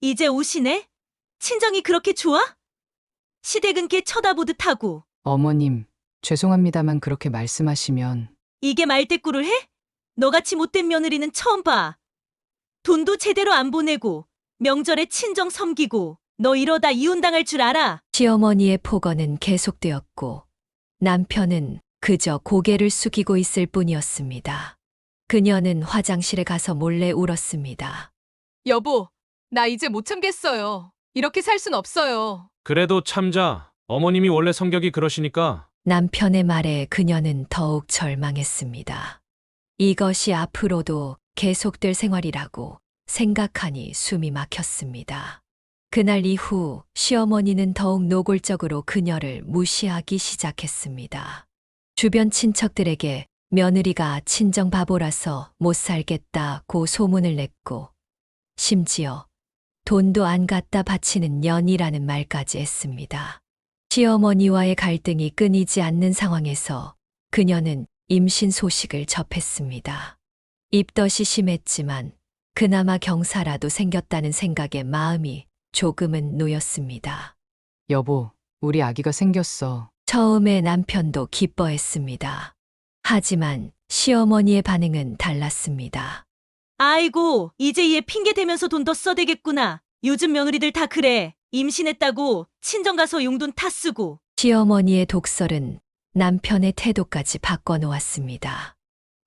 이제 오시네? 친정이 그렇게 좋아? 시댁은 걔 쳐다보듯 하고. 어머님, 죄송합니다만 그렇게 말씀하시면 이게 말대꾸를 해? 너같이 못된 며느리는 처음 봐. 돈도 제대로 안 보내고 명절에 친정 섬기고 너 이러다 이혼당할 줄 알아? 시어머니의 폭언은 계속되었고 남편은 그저 고개를 숙이고 있을 뿐이었습니다. 그녀는 화장실에 가서 몰래 울었습니다. 여보, 나 이제 못 참겠어요. 이렇게 살 순 없어요. 그래도 참자. 어머님이 원래 성격이 그러시니까. 남편의 말에 그녀는 더욱 절망했습니다. 이것이 앞으로도 계속될 생활이라고 생각하니 숨이 막혔습니다. 그날 이후 시어머니는 더욱 노골적으로 그녀를 무시하기 시작했습니다. 주변 친척들에게 며느리가 친정 바보라서 못 살겠다고 소문을 냈고, 심지어 돈도 안 갖다 바치는 년이라는 말까지 했습니다. 시어머니와의 갈등이 끊이지 않는 상황에서 그녀는 임신 소식을 접했습니다. 입덧이 심했지만 그나마 경사라도 생겼다는 생각에 마음이 조금은 놓였습니다. 여보, 우리 아기가 생겼어. 처음에 남편도 기뻐했습니다. 하지만 시어머니의 반응은 달랐습니다. 아이고, 이제 얘 핑계 대면서 돈 더 써대겠구나. 요즘 며느리들 다 그래. 임신했다고 친정 가서 용돈 타 쓰고. 시어머니의 독설은 남편의 태도까지 바꿔놓았습니다.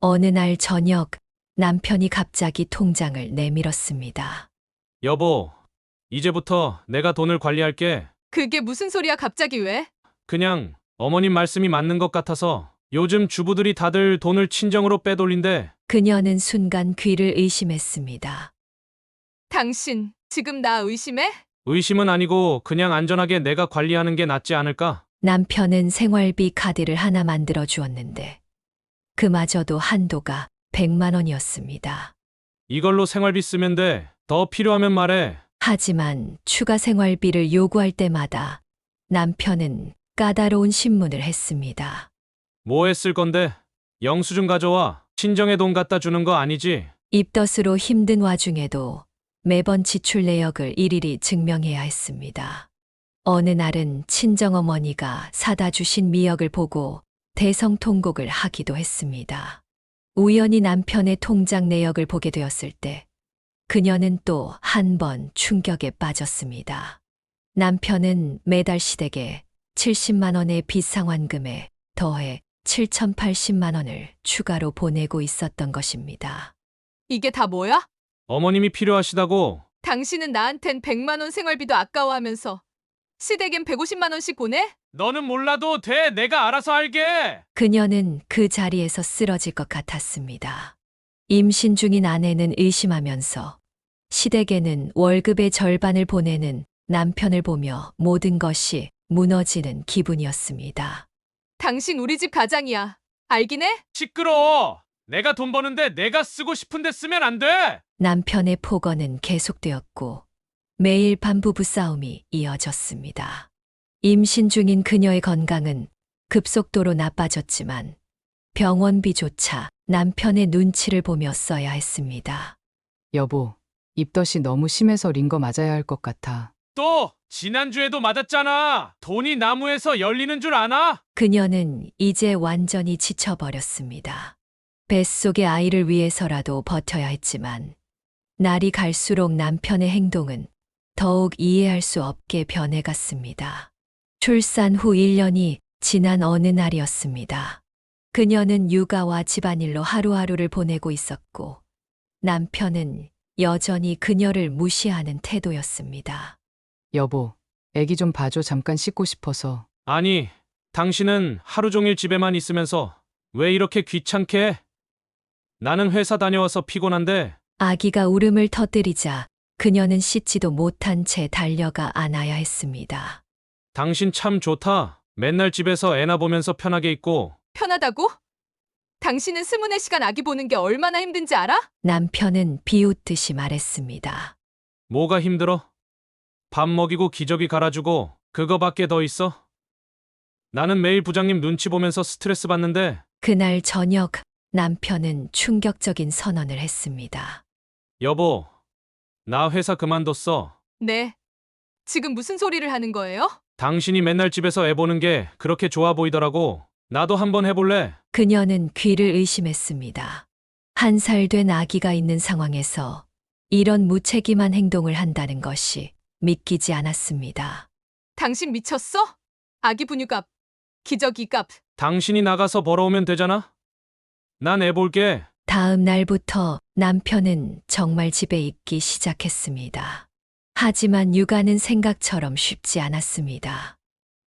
어느 날 저녁 남편이 갑자기 통장을 내밀었습니다. 여보, 이제부터 내가 돈을 관리할게. 그게 무슨 소리야 갑자기 왜? 그냥 어머님 말씀이 맞는 것 같아서. 요즘 주부들이 다들 돈을 친정으로 빼돌린대. 그녀는 순간 귀를 의심했습니다. 당신 지금 나 의심해? 의심은 아니고 그냥 안전하게 내가 관리하는 게 낫지 않을까? 남편은 생활비 카드를 하나 만들어 주었는데 그마저도 한도가 100만 원이었습니다. 이걸로 생활비 쓰면 돼. 더 필요하면 말해. 하지만 추가 생활비를 요구할 때마다 남편은 까다로운 신문을 했습니다. 뭐 했을 건데? 영수증 가져와. 친정에 돈 갖다 주는 거 아니지? 입덧으로 힘든 와중에도 매번 지출 내역을 일일이 증명해야 했습니다. 어느 날은 친정어머니가 사다 주신 미역을 보고 대성통곡을 하기도 했습니다. 우연히 남편의 통장 내역을 보게 되었을 때 그녀는 또 한 번 충격에 빠졌습니다. 남편은 매달 시댁에 70만 원의 빚상환금에 더해 7,080만 원을 추가로 보내고 있었던 것입니다. 이게 다 뭐야? 어머님이 필요하시다고. 당신은 나한텐 100만 원 생활비도 아까워하면서 시댁엔 150만 원씩 보내? 너는 몰라도 돼. 내가 알아서 할게. 그녀는 그 자리에서 쓰러질 것 같았습니다. 임신 중인 아내는 의심하면서 시댁에는 월급의 절반을 보내는 남편을 보며 모든 것이 무너지는 기분이었습니다. 당신 우리 집 가장이야. 알긴 해? 시끄러워. 내가 돈 버는데 내가 쓰고 싶은데 쓰면 안 돼. 남편의 폭언은 계속되었고 매일 밤 부부싸움이 이어졌습니다. 임신 중인 그녀의 건강은 급속도로 나빠졌지만 병원비조차 남편의 눈치를 보며 써야 했습니다. 여보, 입덧이 너무 심해서 링거 맞아야 할 것 같아. 또 지난주에도 맞았잖아. 돈이 나무에서 열리는 줄 아나? 그녀는 이제 완전히 지쳐버렸습니다. 뱃속의 아이를 위해서라도 버텨야 했지만 날이 갈수록 남편의 행동은 더욱 이해할 수 없게 변해갔습니다. 출산 후 1년이 지난 어느 날이었습니다. 그녀는 육아와 집안일로 하루하루를 보내고 있었고 남편은 여전히 그녀를 무시하는 태도였습니다. 여보, 애기 좀 봐줘. 잠깐 씻고 싶어서. 아니, 당신은 하루 종일 집에만 있으면서 왜 이렇게 귀찮게 해? 나는 회사 다녀와서 피곤한데. 아기가 울음을 터뜨리자 그녀는 씻지도 못한 채 달려가 안아야 했습니다. 당신 참 좋다. 맨날 집에서 애나 보면서 편하게 있고. 편하다고? 당신은 24시간 아기 보는 게 얼마나 힘든지 알아? 남편은 비웃듯이 말했습니다. 뭐가 힘들어? 밥 먹이고 기저귀 갈아주고 그거밖에 더 있어? 나는 매일 부장님 눈치 보면서 스트레스 받는데 그날 저녁 남편은 충격적인 선언을 했습니다. 여보, 나 회사 그만뒀어. 네. 지금 무슨 소리를 하는 거예요? 당신이 맨날 집에서 애 보는 게 그렇게 좋아 보이더라고. 나도 한번 해볼래? 그녀는 귀를 의심했습니다. 1살 된 아기가 있는 상황에서 이런 무책임한 행동을 한다는 것이 믿기지 않았습니다. 당신 미쳤어? 아기 분유값, 기저귀값. 당신이 나가서 벌어오면 되잖아? 난 애 볼게. 다음 날부터 남편은 정말 집에 있기 시작했습니다. 하지만 육아는 생각처럼 쉽지 않았습니다.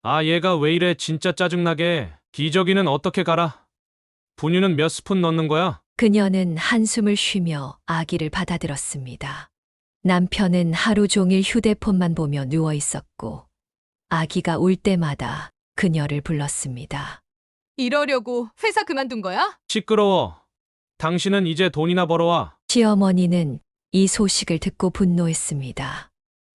아, 얘가 왜 이래 진짜 짜증나게. 기저귀는 어떻게 갈아? 분유는 몇 스푼 넣는 거야? 그녀는 한숨을 쉬며 아기를 받아들었습니다. 남편은 하루 종일 휴대폰만 보며 누워 있었고 아기가 울 때마다 그녀를 불렀습니다. 이러려고 회사 그만둔 거야? 시끄러워. 당신은 이제 돈이나 벌어와. 시어머니는 이 소식을 듣고 분노했습니다.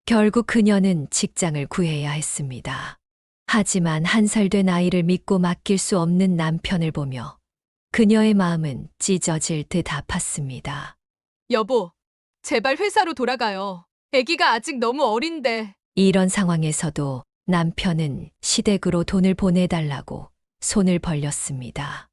결국 그녀는 직장을 구해야 했습니다. 하지만 1살 된 아이를 믿고 맡길 수 없는 남편을 보며 그녀의 마음은 찢어질 듯 아팠습니다. 여보, 제발 회사로 돌아가요. 아기가 아직 너무 어린데. 이런 상황에서도 남편은 시댁으로 돈을 보내달라고 손을 벌렸습니다.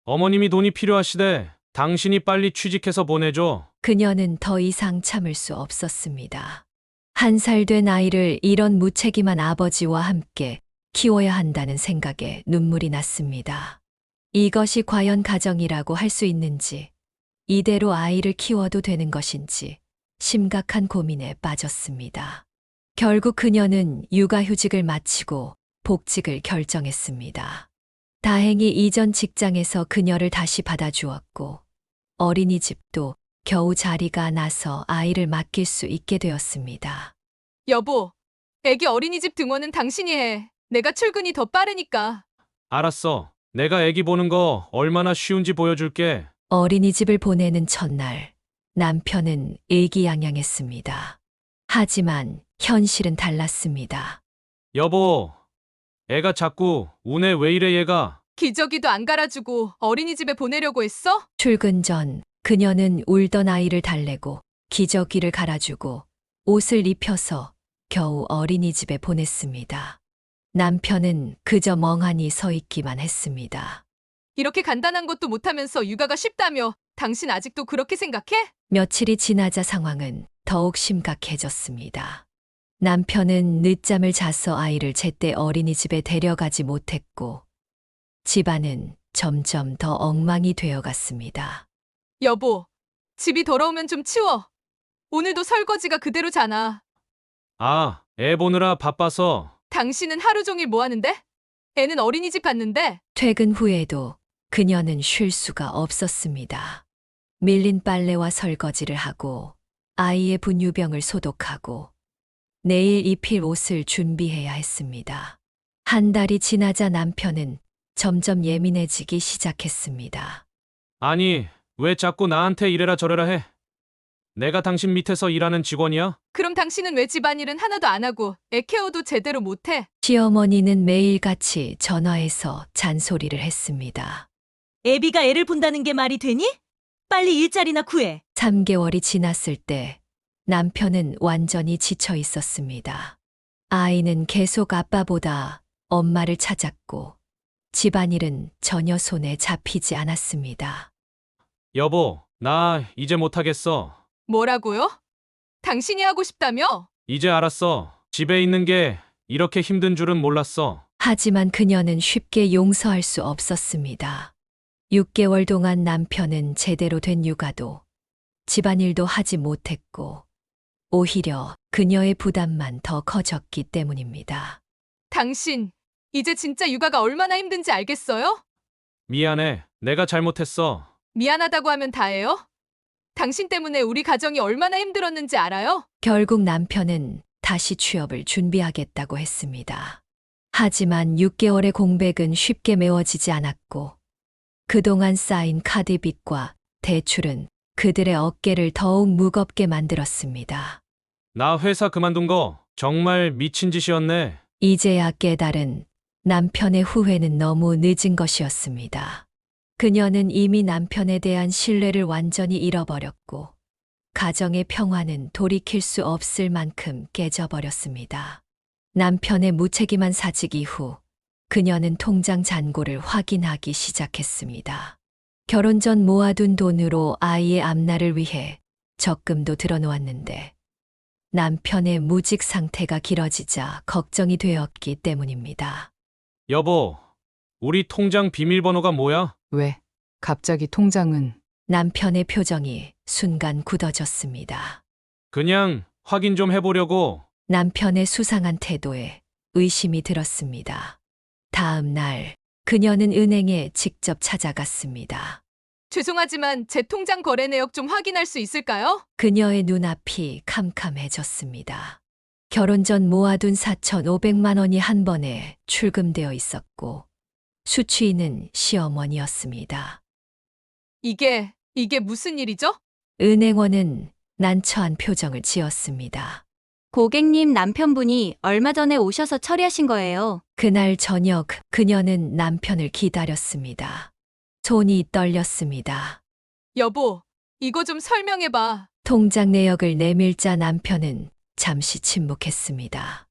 어머님이 돈이 필요하시대. 당신이 빨리 취직해서 보내줘. 그녀는 더 이상 참을 수 없었습니다. 1살 된 아이를 이런 무책임한 아버지와 함께 키워야 한다는 생각에 눈물이 났습니다. 이것이 과연 가정이라고 할 수 있는지, 이대로 아이를 키워도 되는 것인지 심각한 고민에 빠졌습니다. 결국 그녀는 육아휴직을 마치고 복직을 결정했습니다. 다행히 이전 직장에서 그녀를 다시 받아주었고 어린이집도 겨우 자리가 나서 아이를 맡길 수 있게 되었습니다. 여보, 아기 어린이집 등원은 당신이 해. 내가 출근이 더 빠르니까. 알았어. 내가 애기 보는 거 얼마나 쉬운지 보여줄게. 어린이집을 보내는 첫날, 남편은 의기양양했습니다. 하지만 현실은 달랐습니다. 여보, 애가 자꾸 우네. 왜 이래 얘가? 기저귀도 안 갈아주고 어린이집에 보내려고 했어? 출근 전 그녀는 울던 아이를 달래고 기저귀를 갈아주고 옷을 입혀서 겨우 어린이집에 보냈습니다. 남편은 그저 멍하니 서 있기만 했습니다. 이렇게 간단한 것도 못하면서 육아가 쉽다며. 당신 아직도 그렇게 생각해? 며칠이 지나자 상황은 더욱 심각해졌습니다. 남편은 늦잠을 자서 아이를 제때 어린이집에 데려가지 못했고 집안은 점점 더 엉망이 되어갔습니다. 여보, 집이 더러우면 좀 치워. 오늘도 설거지가 그대로잖아. 아, 애 보느라 바빠서. 당신은 하루 종일 뭐 하는데? 애는 어린이집 갔는데. 퇴근 후에도 그녀는 쉴 수가 없었습니다. 밀린 빨래와 설거지를 하고 아이의 분유병을 소독하고 내일 입힐 옷을 준비해야 했습니다. 1달이 지나자 남편은 점점 예민해지기 시작했습니다. 아니, 왜 자꾸 나한테 이래라 저래라 해? 내가 당신 밑에서 일하는 직원이야? 그럼 당신은 왜 집안일은 하나도 안 하고 애 케어도 제대로 못해? 시어머니는 매일같이 전화해서 잔소리를 했습니다. 애비가 애를 본다는 게 말이 되니? 빨리 일자리나 구해. 3개월이 지났을 때 남편은 완전히 지쳐 있었습니다. 아이는 계속 아빠보다 엄마를 찾았고 집안일은 전혀 손에 잡히지 않았습니다. 여보, 나 이제 못하겠어. 뭐라고요? 당신이 하고 싶다며? 이제 알았어. 집에 있는 게 이렇게 힘든 줄은 몰랐어. 하지만 그녀는 쉽게 용서할 수 없었습니다. 6개월 동안 남편은 제대로 된 육아도 집안일도 하지 못했고 오히려 그녀의 부담만 더 커졌기 때문입니다. 당신, 이제 진짜 육아가 얼마나 힘든지 알겠어요? 미안해. 내가 잘못했어. 미안하다고 하면 다예요? 당신 때문에 우리 가정이 얼마나 힘들었는지 알아요? 결국 남편은 다시 취업을 준비하겠다고 했습니다. 하지만 6개월의 공백은 쉽게 메워지지 않았고 그동안 쌓인 카드빚과 대출은 그들의 어깨를 더욱 무겁게 만들었습니다. 나 회사 그만둔 거 정말 미친 짓이었네. 이제야 깨달은 남편의 후회는 너무 늦은 것이었습니다. 그녀는 이미 남편에 대한 신뢰를 완전히 잃어버렸고, 가정의 평화는 돌이킬 수 없을 만큼 깨져버렸습니다. 남편의 무책임한 사직 이후, 그녀는 통장 잔고를 확인하기 시작했습니다. 결혼 전 모아둔 돈으로 아이의 앞날을 위해 적금도 들어놓았는데, 남편의 무직 상태가 길어지자 걱정이 되었기 때문입니다. 여보, 우리 통장 비밀번호가 뭐야? 왜? 갑자기 통장은 남편의 표정이 순간 굳어졌습니다. 그냥 확인 좀 해보려고. 남편의 수상한 태도에 의심이 들었습니다. 다음 날, 그녀는 은행에 직접 찾아갔습니다. 죄송하지만 제 통장 거래 내역 좀 확인할 수 있을까요? 그녀의 눈앞이 캄캄해졌습니다. 결혼 전 모아둔 4,500만 원이 한 번에 출금되어 있었고, 수취인은 시어머니였습니다. 이게 무슨 일이죠? 은행원은 난처한 표정을 지었습니다. 고객님 남편분이 얼마 전에 오셔서 처리하신 거예요. 그날 저녁 그녀는 남편을 기다렸습니다. 손이 떨렸습니다. 여보, 이거 좀 설명해봐. 통장 내역을 내밀자 남편은 잠시 침묵했습니다.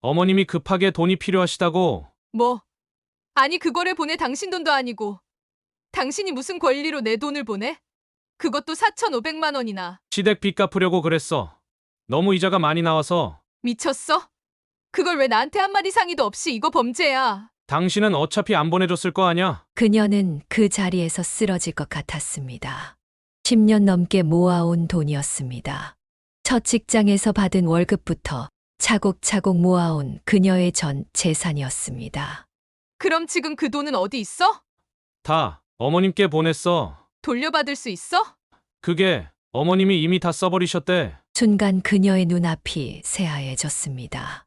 어머님이 급하게 돈이 필요하시다고. 뭐? 아니 그거를 보내 당신 돈도 아니고. 당신이 무슨 권리로 내 돈을 보내? 그것도 4,500만 원이나. 시댁 빚 갚으려고 그랬어. 너무 이자가 많이 나와서. 미쳤어? 그걸 왜 나한테 한마디 상의도 없이 이거 범죄야. 당신은 어차피 안 보내줬을 거 아냐? 그녀는 그 자리에서 쓰러질 것 같았습니다. 10년 넘게 모아온 돈이었습니다. 첫 직장에서 받은 월급부터 차곡차곡 모아온 그녀의 전 재산이었습니다. 그럼 지금 그 돈은 어디 있어? 다 어머님께 보냈어. 돌려받을 수 있어? 그게 어머님이 이미 다 써버리셨대. 순간 그녀의 눈앞이 새하얘졌습니다.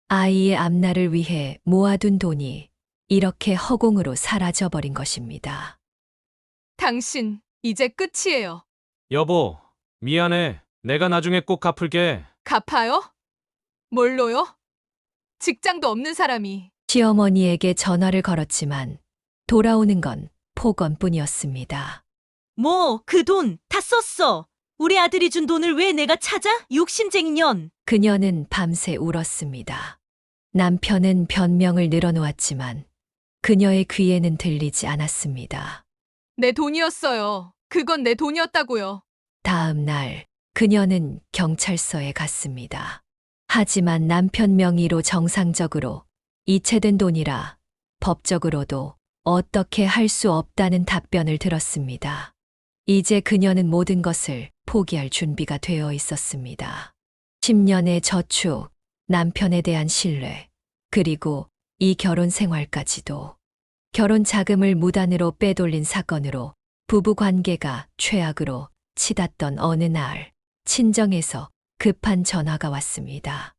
아이의 앞날을 위해 모아둔 돈이 이렇게 허공으로 사라져버린 것입니다. 당신, 이제 끝이에요. 여보, 미안해. 내가 나중에 꼭 갚을게. 갚아요? 뭘로요? 직장도 없는 사람이. 시어머니에게 전화를 걸었지만 돌아오는 건 폭언뿐이었습니다. 뭐, 그 돈 다 썼어. 우리 아들이 준 돈을 왜 내가 찾아? 욕심쟁이 년. 그녀는 밤새 울었습니다. 남편은 변명을 늘어놓았지만 그녀의 귀에는 들리지 않았습니다. 내 돈이었어요. 그건 내 돈이었다고요. 다음 날 그녀는 경찰서에 갔습니다. 하지만 남편 명의로 정상적으로 이체된 돈이라 법적으로도 어떻게 할 수 없다는 답변을 들었습니다. 이제 그녀는 모든 것을 포기할 준비가 되어 있었습니다. 10년의 저축, 남편에 대한 신뢰, 그리고 이 결혼 생활까지도. 결혼 자금을 무단으로 빼돌린 사건으로 부부 관계가 최악으로 치닫던 어느 날, 친정에서 급한 전화가 왔습니다.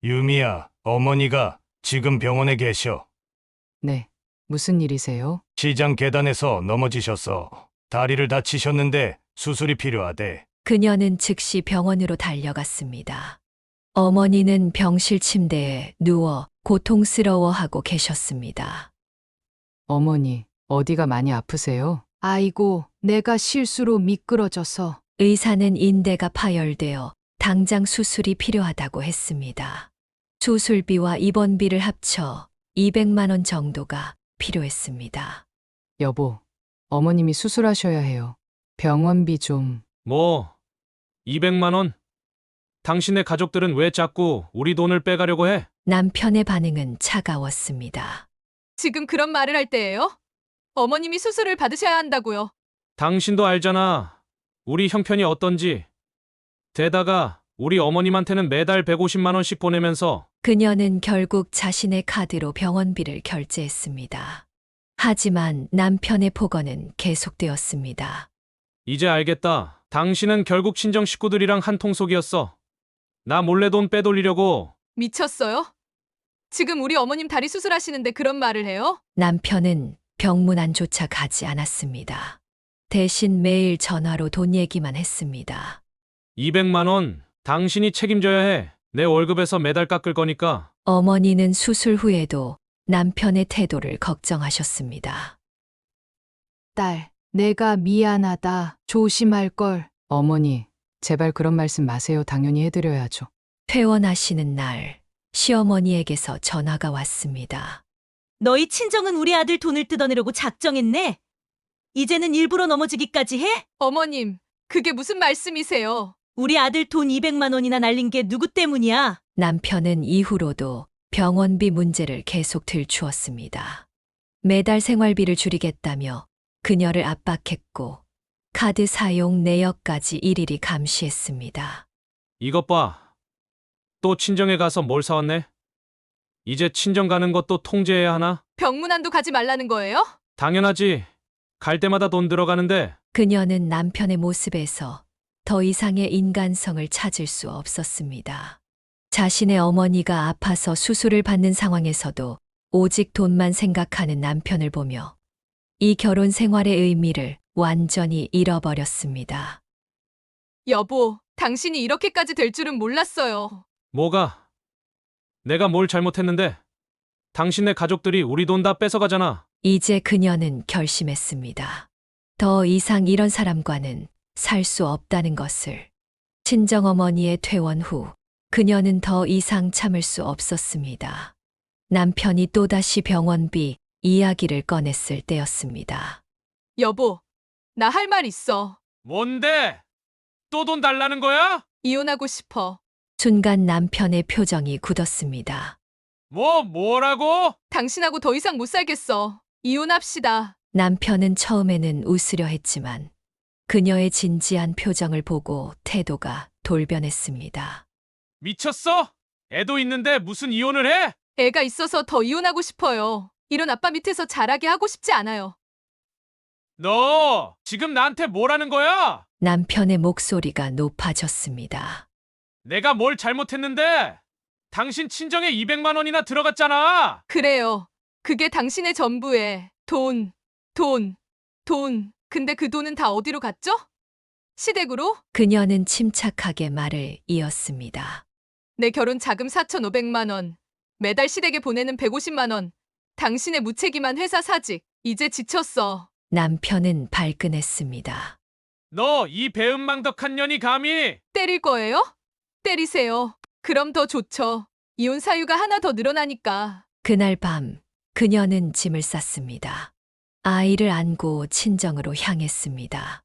유미야, 어머니가 지금 병원에 계셔. 네. 무슨 일이세요? 시장 계단에서 넘어지셨어. 다리를 다치셨는데 수술이 필요하대. 그녀는 즉시 병원으로 달려갔습니다. 어머니는 병실 침대에 누워 고통스러워하고 계셨습니다. 어머니, 어디가 많이 아프세요? 아이고, 내가 실수로 미끄러져서. 의사는 인대가 파열되어 당장 수술이 필요하다고 했습니다. 수술비와 입원비를 합쳐 200만 원 정도가 필요했습니다. 여보, 어머님이 수술하셔야 해요. 병원비 좀. 뭐, 200만 원? 당신네 가족들은 왜 자꾸 우리 돈을 빼가려고 해? 남편의 반응은 차가웠습니다. 지금 그런 말을 할 때예요? 어머님이 수술을 받으셔야 한다고요. 당신도 알잖아. 우리 형편이 어떤지. 게다가 우리 어머님한테는 매달 150만 원씩 보내면서. 그녀는 결국 자신의 카드로 병원비를 결제했습니다. 하지만 남편의 폭언은 계속되었습니다. 이제 알겠다. 당신은 결국 친정 식구들이랑 한통속이었어. 나 몰래 돈 빼돌리려고. 미쳤어요? 지금 우리 어머님 다리 수술하시는데 그런 말을 해요? 남편은 병문안조차 가지 않았습니다. 대신 매일 전화로 돈 얘기만 했습니다. 200만 원 당신이 책임져야 해. 내 월급에서 매달 깎을 거니까. 어머니는 수술 후에도 남편의 태도를 걱정하셨습니다. 딸, 내가 미안하다. 조심할 걸. 어머니, 제발 그런 말씀 마세요. 당연히 해드려야죠. 퇴원하시는 날 시어머니에게서 전화가 왔습니다. 너희 친정은 우리 아들 돈을 뜯어내려고 작정했네. 이제는 일부러 넘어지기까지 해? 어머님, 그게 무슨 말씀이세요? 우리 아들 돈 200만 원이나 날린 게 누구 때문이야? 남편은 이후로도 병원비 문제를 계속 들추었습니다. 매달 생활비를 줄이겠다며 그녀를 압박했고 카드 사용 내역까지 일일이 감시했습니다. 이것 봐. 또 친정에 가서 뭘 사왔네? 이제 친정 가는 것도 통제해야 하나? 병문안도 가지 말라는 거예요? 당연하지. 갈 때마다 돈 들어가는데. 그녀는 남편의 모습에서 더 이상의 인간성을 찾을 수 없었습니다. 자신의 어머니가 아파서 수술을 받는 상황에서도 오직 돈만 생각하는 남편을 보며 이 결혼 생활의 의미를 완전히 잃어버렸습니다. 여보, 당신이 이렇게까지 될 줄은 몰랐어요. 뭐가? 내가 뭘 잘못했는데? 당신네 가족들이 우리 돈 다 뺏어가잖아. 이제 그녀는 결심했습니다. 더 이상 이런 사람과는 살 수 없다는 것을. 친정어머니의 퇴원 후 그녀는 더 이상 참을 수 없었습니다. 남편이 또다시 병원비 이야기를 꺼냈을 때였습니다. 여보, 나 할 말 있어. 뭔데? 또 돈 달라는 거야? 이혼하고 싶어. 순간 남편의 표정이 굳었습니다. 뭐라고? 당신하고 더 이상 못 살겠어. 이혼합시다. 남편은 처음에는 웃으려 했지만 그녀의 진지한 표정을 보고 태도가 돌변했습니다. 미쳤어? 애도 있는데 무슨 이혼을 해? 애가 있어서 더 이혼하고 싶어요. 이런 아빠 밑에서 자라게 하고 싶지 않아요. 너 지금 나한테 뭐라는 거야? 남편의 목소리가 높아졌습니다. 내가 뭘 잘못했는데? 당신 친정에 200만 원이나 들어갔잖아. 그래요. 그게 당신의 전부에 돈. 근데 그 돈은 다 어디로 갔죠? 시댁으로? 그녀는 침착하게 말을 이었습니다. 내 결혼 자금 4,500만 원. 매달 시댁에 보내는 150만 원. 당신의 무책임한 회사 사직. 이제 지쳤어. 남편은 발끈했습니다. 너 이 배은망덕한 년이 감히. 때릴 거예요? 때리세요. 그럼 더 좋죠. 이혼 사유가 하나 더 늘어나니까. 그날 밤 그녀는 짐을 쌌습니다. 아이를 안고 친정으로 향했습니다.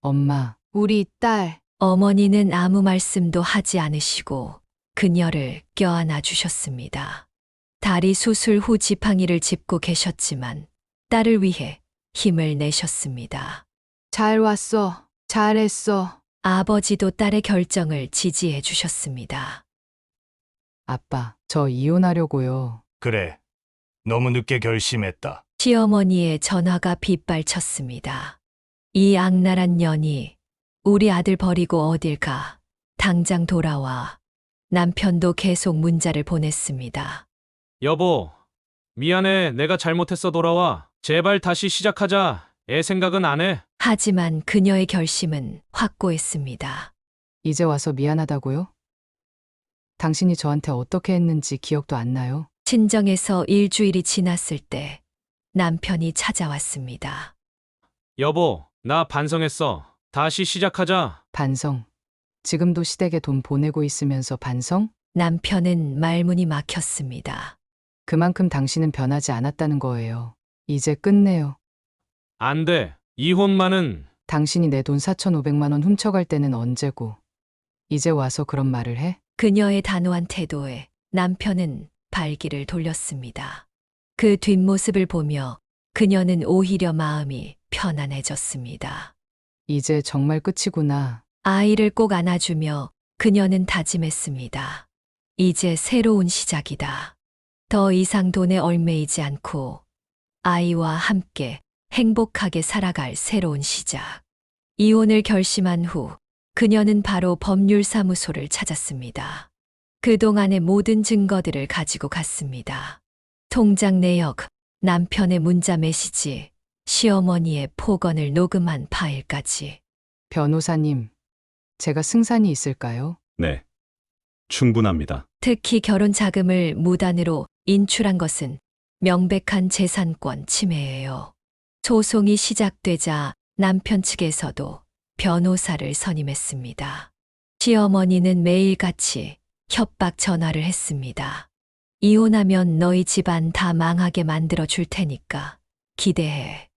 엄마, 우리 딸, 어머니는 아무 말씀도 하지 않으시고 그녀를 껴안아 주셨습니다. 다리 수술 후 지팡이를 짚고 계셨지만 딸을 위해 힘을 내셨습니다. 잘 왔어. 잘했어. 아버지도 딸의 결정을 지지해 주셨습니다. 아빠, 저 이혼하려고요. 그래. 너무 늦게 결심했다. 시어머니의 전화가 빗발쳤습니다. 이 악랄한 년이 우리 아들 버리고 어딜 가. 당장 돌아와. 남편도 계속 문자를 보냈습니다. 여보, 미안해. 내가 잘못했어. 돌아와. 제발 다시 시작하자. 애 생각은 안 해. 하지만 그녀의 결심은 확고했습니다. 이제 와서 미안하다고요? 당신이 저한테 어떻게 했는지 기억도 안 나요? 친정에서 일주일이 지났을 때 남편이 찾아왔습니다. 여보, 나 반성했어. 다시 시작하자. 반성. 지금도 시댁에 돈 보내고 있으면서 반성? 남편은 말문이 막혔습니다. 그만큼 당신은 변하지 않았다는 거예요. 이제 끝내요. 안 돼. 이혼만은. 당신이 내 돈 4,500만 원 훔쳐갈 때는 언제고. 이제 와서 그런 말을 해? 그녀의 단호한 태도에 남편은 발기를 돌렸습니다. 그 뒷모습을 보며 그녀는 오히려 마음이 편안해졌습니다. 이제 정말 끝이구나. 아이를 꼭 안아주며 그녀는 다짐했습니다. 이제 새로운 시작이다. 더 이상 돈에 얽매이지 않고 아이와 함께 행복하게 살아갈 새로운 시작. 이혼을 결심한 후 그녀는 바로 법률사무소를 찾았습니다. 그동안의 모든 증거들을 가지고 갔습니다. 통장 내역, 남편의 문자 메시지, 시어머니의 폭언을 녹음한 파일까지. 변호사님, 제가 승산이 있을까요? 네. 충분합니다. 특히 결혼 자금을 무단으로 인출한 것은 명백한 재산권 침해예요. 소송이 시작되자 남편 측에서도 변호사를 선임했습니다. 시어머니는 매일같이 협박 전화를 했습니다. 이혼하면 너희 집안 다 망하게 만들어 줄 테니까 기대해.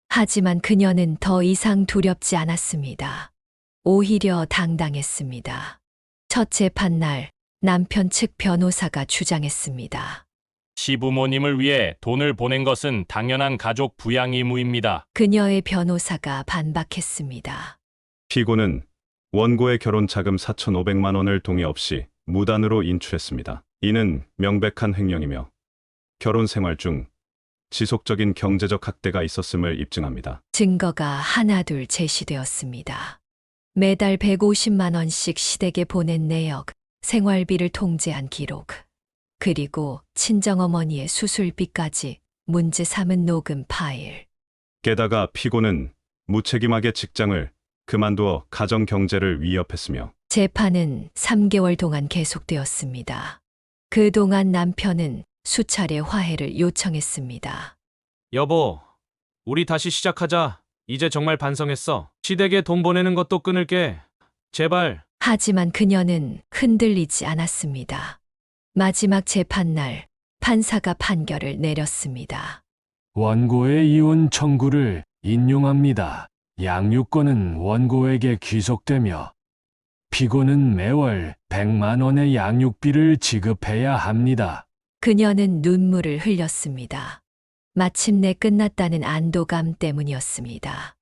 하지만 그녀는 더 이상 두렵지 않았습니다. 오히려 당당했습니다. 첫 재판날 남편 측 변호사가 주장했습니다. 시부모님을 위해 돈을 보낸 것은 당연한 가족 부양 의무입니다. 그녀의 변호사가 반박했습니다. 피고는 원고의 결혼 자금 4,500만 원을 동의 없이 무단으로 인출했습니다. 이는 명백한 횡령이며 결혼 생활 중 지속적인 경제적 학대가 있었음을 입증합니다. 증거가 하나둘 제시되었습니다. 매달 150만 원씩 시댁에 보낸 내역, 생활비를 통제한 기록, 그리고 친정어머니의 수술비까지 문제 삼은 녹음 파일. 게다가 피고는 무책임하게 직장을 그만두어 가정 경제를 위협했으며 재판은 3개월 동안 계속되었습니다. 그동안 남편은 수차례 화해를 요청했습니다. 여보, 우리 다시 시작하자. 이제 정말 반성했어. 시댁에 돈 보내는 것도 끊을게. 제발. 하지만 그녀는 흔들리지 않았습니다. 마지막 재판날 판사가 판결을 내렸습니다. 원고의 이혼 청구를 인용합니다. 양육권은 원고에게 귀속되며 피고는 매월 100만 원의 양육비를 지급해야 합니다. 그녀는 눈물을 흘렸습니다. 마침내 끝났다는 안도감 때문이었습니다.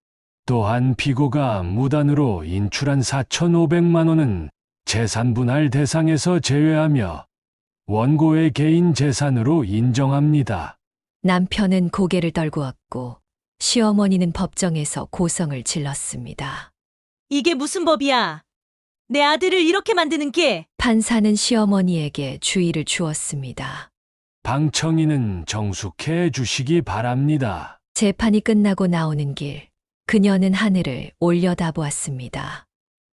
또한 피고가 무단으로 인출한 4,500만 원은 재산 분할 대상에서 제외하며 원고의 개인 재산으로 인정합니다. 남편은 고개를 떨구었고 시어머니는 법정에서 고성을 질렀습니다. 이게 무슨 법이야? 내 아들을 이렇게 만드는 게. 판사는 시어머니에게 주의를 주었습니다. 방청인은 정숙해 주시기 바랍니다. 재판이 끝나고 나오는 길, 그녀는 하늘을 올려다보았습니다.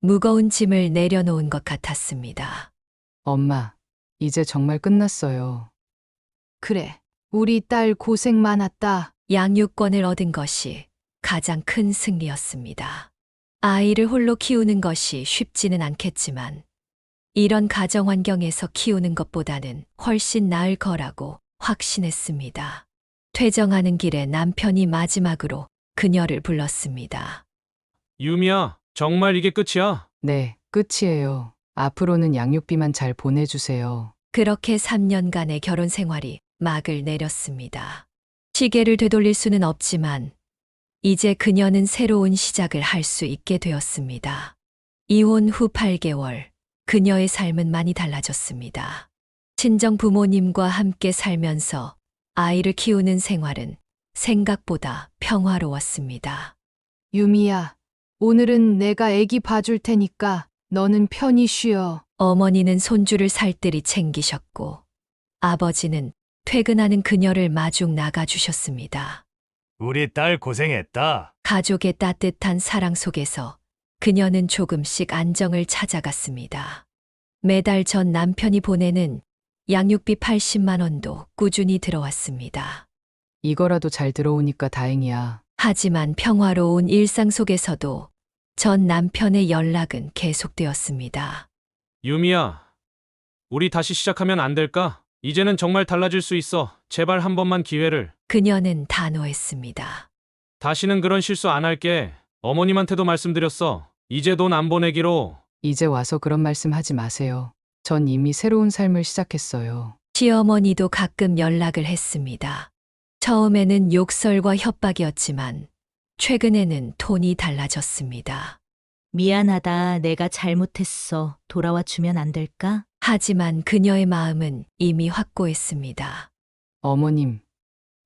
무거운 짐을 내려놓은 것 같았습니다. 엄마, 이제 정말 끝났어요. 그래, 우리 딸 고생 많았다. 양육권을 얻은 것이 가장 큰 승리였습니다. 아이를 홀로 키우는 것이 쉽지는 않겠지만 이런 가정 환경에서 키우는 것보다는 훨씬 나을 거라고 확신했습니다. 퇴정하는 길에 남편이 마지막으로 그녀를 불렀습니다. 유미야, 정말 이게 끝이야? 네, 끝이에요. 앞으로는 양육비만 잘 보내주세요. 그렇게 3년간의 결혼 생활이 막을 내렸습니다. 시계를 되돌릴 수는 없지만 이제 그녀는 새로운 시작을 할 수 있게 되었습니다. 이혼 후 8개월, 그녀의 삶은 많이 달라졌습니다. 친정 부모님과 함께 살면서 아이를 키우는 생활은 생각보다 평화로웠습니다. 유미야, 오늘은 내가 애기 봐줄 테니까 너는 편히 쉬어. 어머니는 손주를 살뜰히 챙기셨고 아버지는 퇴근하는 그녀를 마중 나가주셨습니다. 우리 딸 고생했다. 가족의 따뜻한 사랑 속에서 그녀는 조금씩 안정을 찾아갔습니다. 매달 전 남편이 보내는 양육비 80만 원도 꾸준히 들어왔습니다. 이거라도 잘 들어오니까 다행이야. 하지만 평화로운 일상 속에서도 전 남편의 연락은 계속되었습니다. 유미야, 우리 다시 시작하면 안 될까? 이제는 정말 달라질 수 있어. 제발 한 번만 기회를. 그녀는 단호했습니다. 다시는 그런 실수 안 할게. 어머님한테도 말씀드렸어. 이제 돈 안 보내기로. 이제 와서 그런 말씀 하지 마세요. 전 이미 새로운 삶을 시작했어요. 시어머니도 가끔 연락을 했습니다. 처음에는 욕설과 협박이었지만 최근에는 톤이 달라졌습니다. 미안하다. 내가 잘못했어. 돌아와 주면 안 될까? 하지만 그녀의 마음은 이미 확고했습니다. 어머님,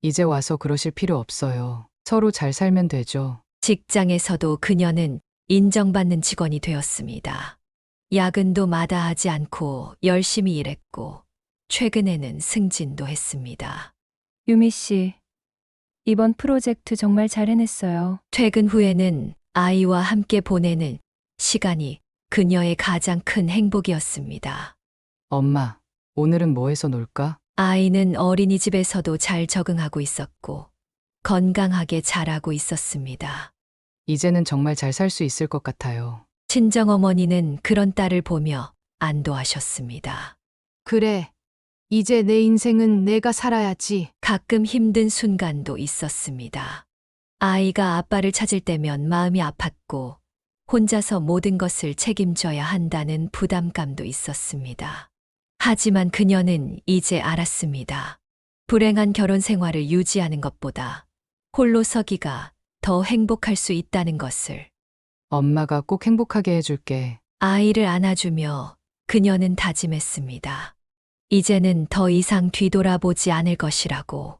이제 와서 그러실 필요 없어요. 서로 잘 살면 되죠. 직장에서도 그녀는 인정받는 직원이 되었습니다. 야근도 마다하지 않고 열심히 일했고 최근에는 승진도 했습니다. 유미 씨, 이번 프로젝트 정말 잘 해냈어요. 퇴근 후에는 아이와 함께 보내는 시간이 그녀의 가장 큰 행복이었습니다. 엄마, 오늘은 뭐 해서 놀까? 아이는 어린이집에서도 잘 적응하고 있었고 건강하게 자라고 있었습니다. 이제는 정말 잘 살 수 있을 것 같아요. 친정어머니는 그런 딸을 보며 안도하셨습니다. 그래. 이제 내 인생은 내가 살아야지. 가끔 힘든 순간도 있었습니다. 아이가 아빠를 찾을 때면 마음이 아팠고 혼자서 모든 것을 책임져야 한다는 부담감도 있었습니다. 하지만 그녀는 이제 알았습니다. 불행한 결혼 생활을 유지하는 것보다 홀로 서기가 더 행복할 수 있다는 것을. 엄마가 꼭 행복하게 해줄게. 아이를 안아주며 그녀는 다짐했습니다. 이제는 더 이상 뒤돌아보지 않을 것이라고.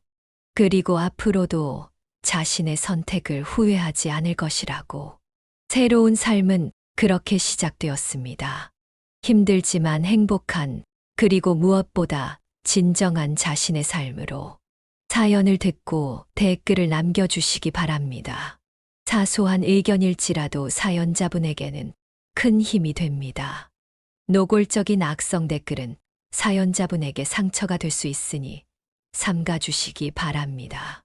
그리고 앞으로도 자신의 선택을 후회하지 않을 것이라고. 새로운 삶은 그렇게 시작되었습니다. 힘들지만 행복한, 그리고 무엇보다 진정한 자신의 삶으로. 사연을 듣고 댓글을 남겨주시기 바랍니다. 사소한 의견일지라도 사연자분에게는 큰 힘이 됩니다. 노골적인 악성 댓글은 사연자분에게 상처가 될 수 있으니 삼가주시기 바랍니다.